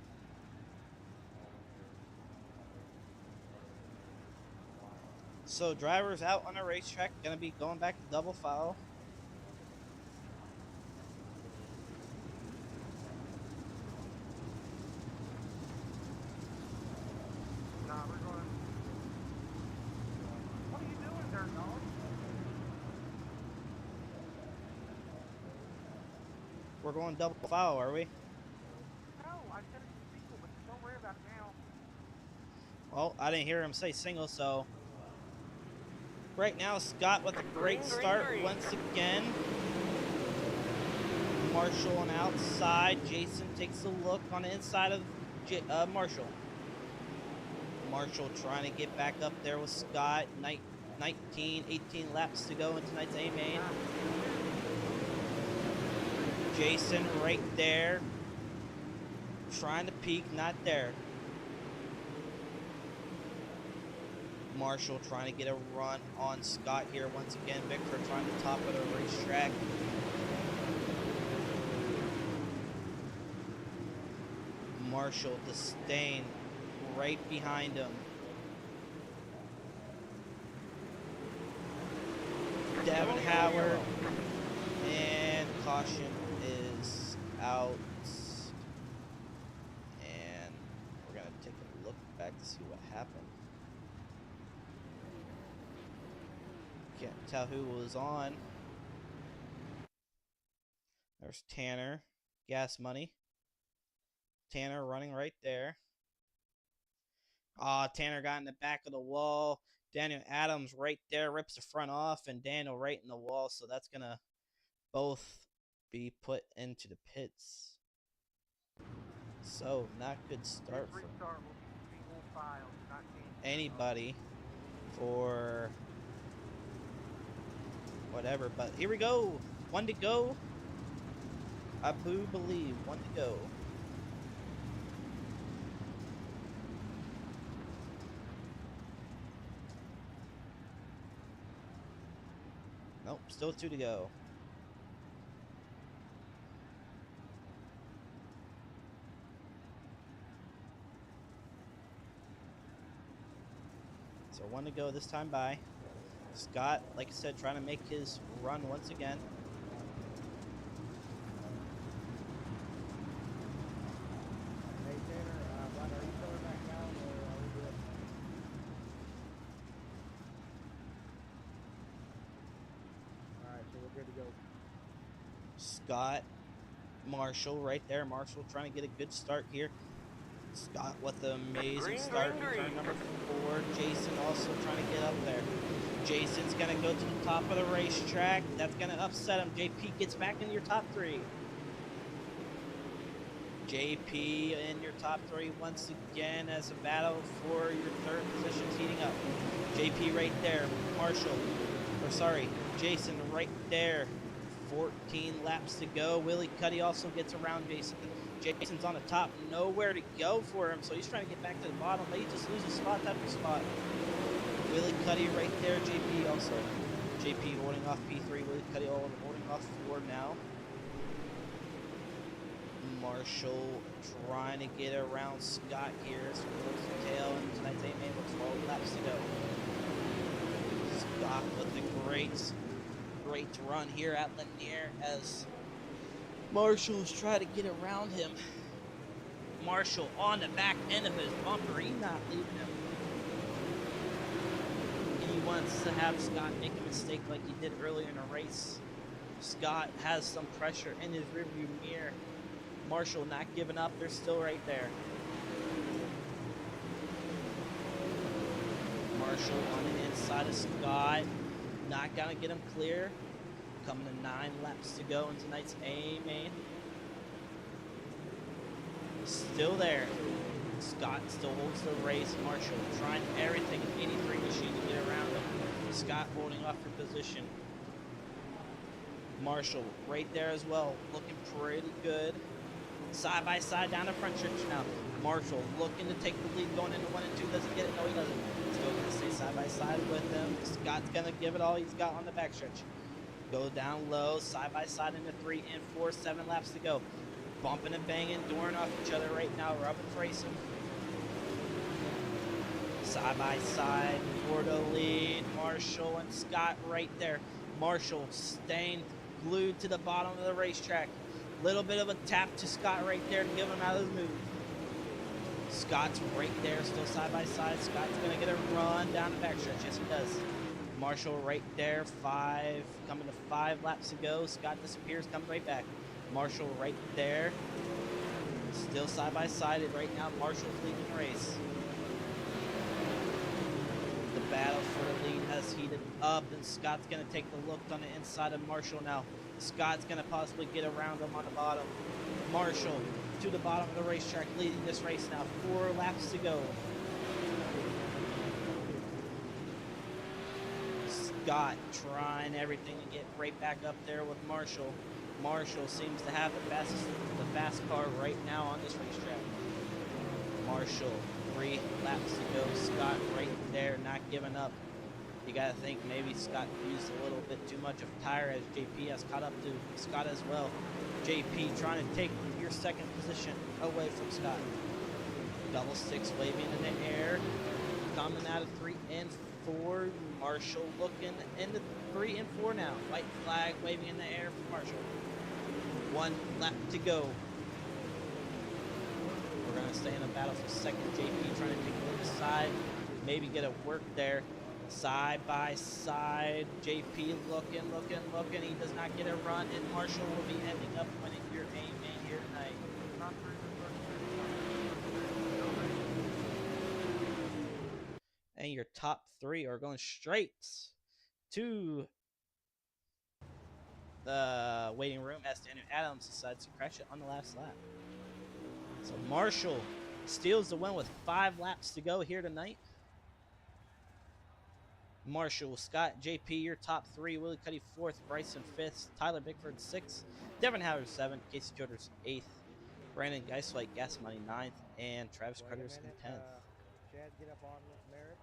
So drivers out on the racetrack going to be going back to double file. Nah, we're going. What are you doing there, dog? We're going double file, are we? No, I said it's a sequel, but don't worry about it now. Well, I didn't hear him say single, so right now Scott with a great start once again. Marshall on the outside. Jason takes a look on the inside of Marshall. Marshall trying to get back up there with Scott. 18 laps to go in tonight's A main. Jason right there. Trying to peak, not there. Marshall trying to get a run on Scott here once again. Victor trying to top of the racetrack. Marshall disdain right behind him. Devin Howard, and caution is out. And we're going to take a look back to see what happened. Can't tell who was on. There's Tanner, Gas Money. Tanner running right there. Tanner got in the back of the wall. Daniel Adams right there, rips the front off, and Daniel right in the wall. So that's going to both be put into the pits. So not good start for anybody for whatever. But here we go. 1 to go. I do believe 1 to go. Nope, still 2 to go. So 1 to go this time by. Scott, like I said, trying to make his run once again. Hey Tanner, Rod, are you coming back down or are we good? Alright, so we're good to go. Scott, Marshall right there. Marshall trying to get a good start here. Scott with the amazing Green, start. green, Turn green. number 4. Jason also trying to get up there. Jason's going to go to the top of the racetrack. That's going to upset him. JP gets back in your top 3. JP in your top 3 once again as a battle for your 3rd position heating up. JP right there. Marshall, or sorry, Jason right there. 14 laps to go. Willie Cuddy also gets around Jason. Jason's on the top, nowhere to go for him, so he's trying to get back to the bottom. He just loses spot after spot. Willie Cuddy right there. JP also. JP holding off P3. Willie Cuddy holding off 4 now. Marshall trying to get around Scott here. It's close to tail in tonight's A-Main with 12 laps to go. Scott with a great run here at Lanier as Marshall's trying to get around him. Marshall on the back end of his bumper. He's not leaving him. He wants to have Scott make a mistake like he did earlier in the race. Scott has some pressure in his rearview mirror. Marshall not giving up. They're still right there. Marshall on the inside of Scott. Not going to get him clear. Coming to 9 laps to go in tonight's A-Main. Still there. Scott still holds the race. Marshall trying everything in 83 machine to get around him. Scott holding off for position. Marshall right there as well. Looking pretty good. Side by side down the front stretch now. Marshall looking to take the lead going into 1 and 2. Doesn't get it. No, he doesn't. Still going to stay side by side with him. Scott's going to give it all he's got on the backstretch. Go down low, side by side into 3 and 4, 7 laps to go. Bumping and banging, dooring off each other right now. Rubbing, racing. Side by side for the lead. Marshall and Scott right there. Marshall staying glued to the bottom of the racetrack. Little bit of a tap to Scott right there to give him out of the move. Scott's right there, still side by side. Scott's going to get a run down the backstretch. Yes, he does. Marshall right there, coming to 5 laps to go. Scott disappears, comes right back. Marshall right there, still side by side right now. Marshall's leading the race. The battle for the lead has heated up, and Scott's going to take the look on the inside of Marshall now. Scott's going to possibly get around him on the bottom. Marshall to the bottom of the racetrack, leading this race now. 4 laps to go. Scott trying everything to get right back up there with Marshall. Marshall seems to have the fast car right now on this racetrack. Marshall, 3 laps to go. Scott right there, not given up. You gotta think maybe Scott used a little bit too much of tire as JP has caught up to Scott as well. JP trying to take your second position away from Scott. Double sticks waving in the air. Coming out of 3 and 4. Marshall looking into 3 and 4 now. White flag waving in the air for Marshall. 1 lap to go. We're going to stay in a battle for second. JP trying to take a little side. Maybe get a work there. Side by side. JP looking. He does not get a run. And Marshall will be ending up winning your A-main here tonight. And your top 3 are going straight to the waiting room as Daniel Adams decides to crash it on the last lap. So Marshall steals the win with 5 laps to go here tonight. Marshall, Scott, JP, your top 3. Willie Cuddy 4th, Bryson 5th, Tyler Bickford 6th, Devin Howard 7th, Casey Childers 8th, Brandon Geiswike, Gas Money 9th, and Travis Carter's in 10th. Chad, get up on Merritt.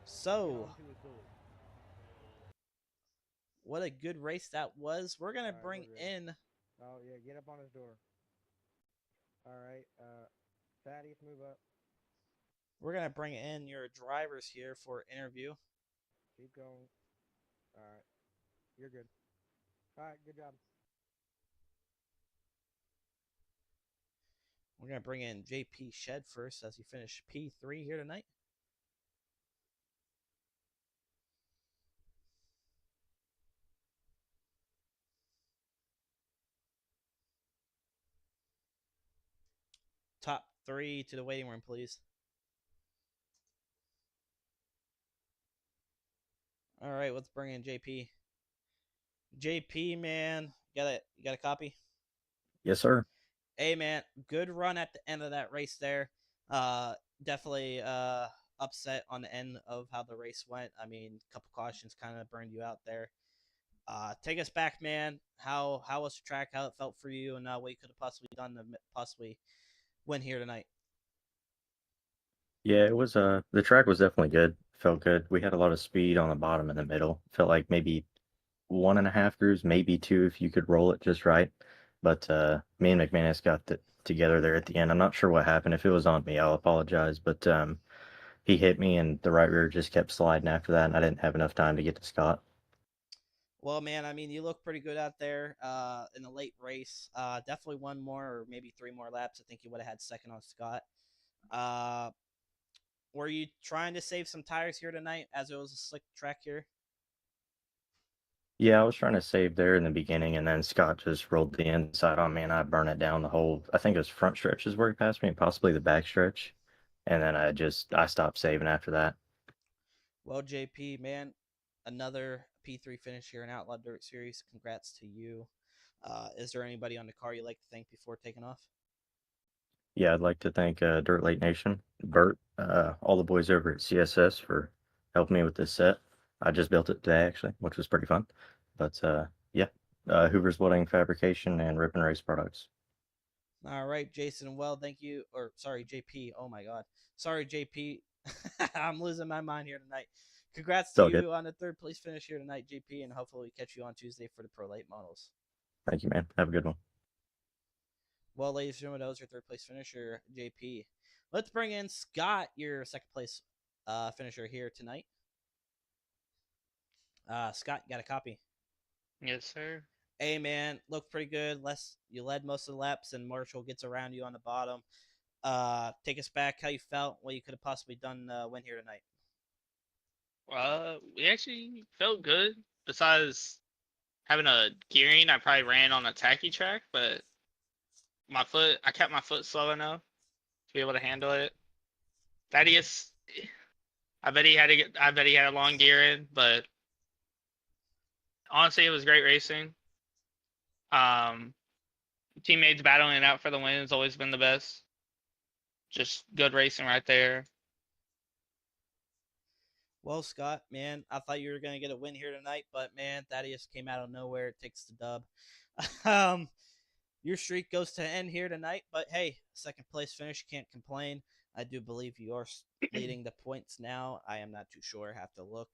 So, what a good race that was. We're going to bring in... Oh, yeah, get up on his door. All right, Thaddeus, move up. We're going to bring in your drivers here for interview. Keep going. All right, you're good. All right, good job. We're going to bring in JP Shed first as he finished P3 here tonight. Top 3 to the waiting room, please. All right, let's bring in JP. JP, man, you got a copy? Yes, sir. Hey, man, good run at the end of that race there. Definitely upset on the end of how the race went. I mean, a couple cautions kind of burned you out there. Take us back, man. How was the track? How it felt for you, and what you could have possibly done to possibly win here tonight? Yeah, it was the track was definitely good. Felt good. We had a lot of speed on the bottom and the middle. Felt like maybe 1.5 grooves, maybe 2 if you could roll it just right. But me and McManus got together there at the end. I'm not sure what happened. If it was on me, I'll apologize. But he hit me, and the right rear just kept sliding after that, and I didn't have enough time to get to Scott. Well, man, I mean, you look pretty good out there in the late race. Definitely 1 more or maybe 3 more laps. I think you would have had second on Scott. Were you trying to save some tires here tonight as it was a slick track here? Yeah, I was trying to save there in the beginning, and then Scott just rolled the inside on me, and I burned it down the whole. I think it was front stretch is where he passed me, and possibly the back stretch, and then I stopped saving after that. Well, JP, man, another P3 finish here in Outlaw Dirt Series. Congrats to you. Is there anybody on the car you'd like to thank before taking off? Yeah, I'd like to thank Dirt Lake Nation, Bert, all the boys over at CSS for helping me with this set. I just built it today, actually, which was pretty fun. But yeah, Hoover's Welding Fabrication and Rip and Race Products. All right, Jason. Well, thank you. Or sorry, JP. Oh my God. Sorry, JP. I'm losing my mind here tonight. Congrats to you on the 3rd place finish here tonight, JP, and hopefully we catch you on Tuesday for the Pro Late Models. Thank you, man. Have a good one. Well, ladies and gentlemen, that was your 3rd place finisher, JP. Let's bring in Scott, your 2nd place finisher here tonight. Scott, you got a copy? Yes, sir. Hey, man, looked pretty good. You led most of the laps, and Marshall gets around you on the bottom. Take us back, how you felt, what you could have possibly done win here tonight. We actually felt good. Besides having a gearing, I probably ran on a tacky track, but I kept my foot slow enough to be able to handle it. Thaddeus, I bet he had a long gearing, but honestly, it was great racing. Teammates battling it out for the win has always been the best. Just good racing right there. Well, Scott, man, I thought you were going to get a win here tonight, but, man, Thaddeus came out of nowhere, takes the dub. Your streak goes to end here tonight, but, hey, 2nd place finish, can't complain. I do believe you are leading the points now. I am not too sure. Have to look.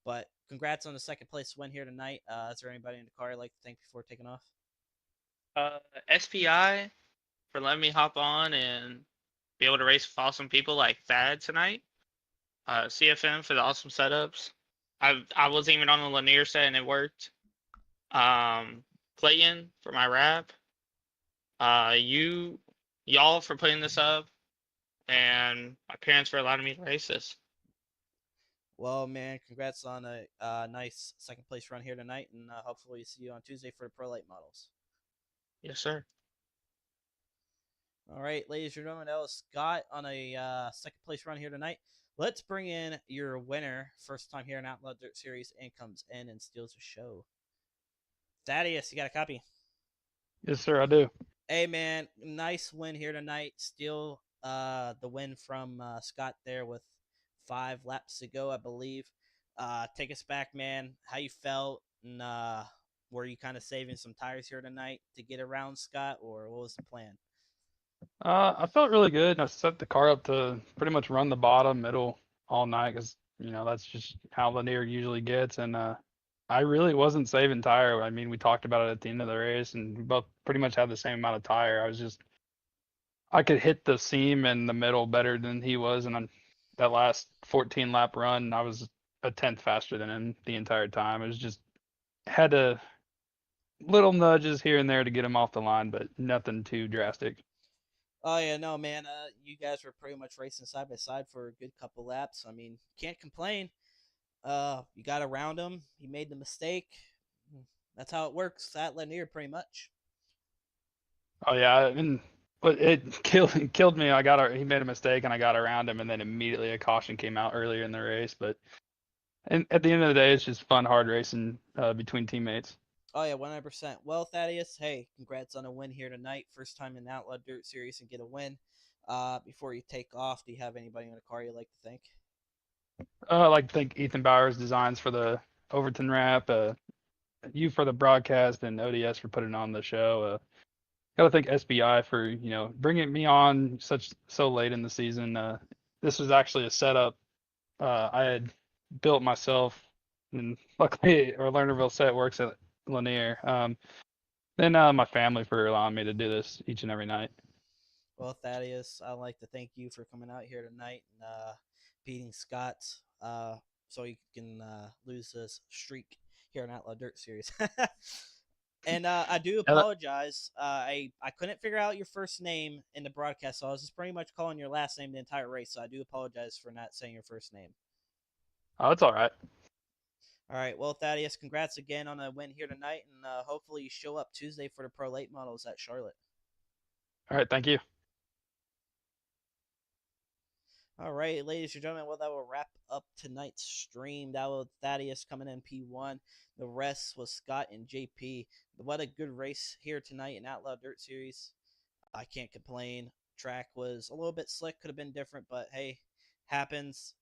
But congrats on the second place win here tonight. Is there anybody in the car you'd like to thank before taking off? SPI for letting me hop on and be able to race with awesome people like Thad tonight. CFM for the awesome setups. I wasn't even on the Lanier set and it worked. Clayton for my rap. Y'all for putting this up, and my parents for allowing me to race this. Well, man, congrats on a nice second place run here tonight, and hopefully see you on Tuesday for the Pro Late Models. Yes, sir. All right, ladies and gentlemen, that was Scott on a second place run here tonight. Let's bring in your winner, first time here in Outlaw Dirt Series, and comes in and steals the show. Thaddeus, you got a copy? Yes, sir, I do. Hey, man, nice win here tonight. Steal the win from Scott there with 5 laps to go, I believe. Take us back, man. How you felt, and were you kind of saving some tires here tonight to get around Scott, or what was the plan? I felt really good. And I set the car up to pretty much run the bottom, middle all night because that's just how Lanier usually gets. And I really wasn't saving tire. I mean, we talked about it at the end of the race, and we both pretty much had the same amount of tire. I could hit the seam in the middle better than he was, and on that last 14 lap run, I was a tenth faster than him the entire time. It was just had to little nudges here and there to get him off the line, but nothing too drastic. Oh yeah, no man. You guys were pretty much racing side by side for a good couple laps. I mean, can't complain. You got around him. He made the mistake. That's how it works at Lanier, pretty much. Oh yeah, and but it killed me. He made a mistake and I got around him, and then immediately a caution came out earlier in the race. But and at the end of the day, it's just fun, hard racing between teammates. Oh yeah, 100%. Well, Thaddeus, hey, congrats on a win here tonight. First time in the Outlaw Dirt Series and get a win. Before you take off, do you have anybody in the car you'd like to thank? I like to thank Ethan Bowers Designs for the Overton wrap, you for the broadcast, and ODS for putting on the show. Gotta thank SBI for bringing me on so late in the season. This was actually a setup I had built myself, and luckily our Lernerville set works at Lanier. Then my family for allowing me to do this each and every night. Well, Thaddeus, I'd like to thank you for coming out here tonight and beating Scott so you can lose this streak here in Outlaw Dirt Series. And I do apologize. I couldn't figure out your first name in the broadcast, so I was just pretty much calling your last name the entire race. So I do apologize for not saying your first name. Oh, it's all right. All right. Well, Thaddeus, congrats again on a win here tonight, and hopefully you show up Tuesday for the Pro Late Models at Charlotte. All right, thank you. All right, ladies and gentlemen, well, that will wrap up tonight's stream. That was Thaddeus coming in P1. The rest was Scott and JP. What a good race here tonight in Outlaw Dirt Series. I can't complain. Track was a little bit slick, could have been different, but hey, happens.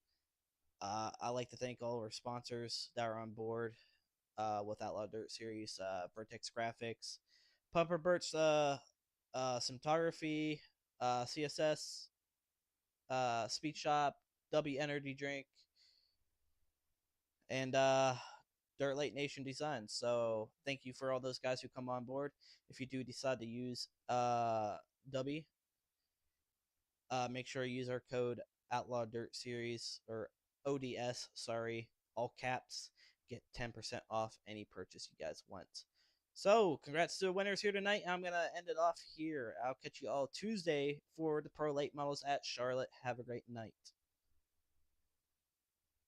I like to thank all our sponsors that are on board with Outlaw Dirt Series. Vertex Graphics, Pumper Birch, Cinematography, CSS, Speed Shop, W Energy Drink, and Dirt Late Nation Designs. So thank you for all those guys who come on board. If you do decide to use W, make sure you use our code Outlaw Dirt Series or ODS, sorry, all caps. Get 10% off any purchase you guys want. So, congrats to the winners here tonight. I'm going to end it off here. I'll catch you all Tuesday for the Pro Late Models at Charlotte. Have a great night.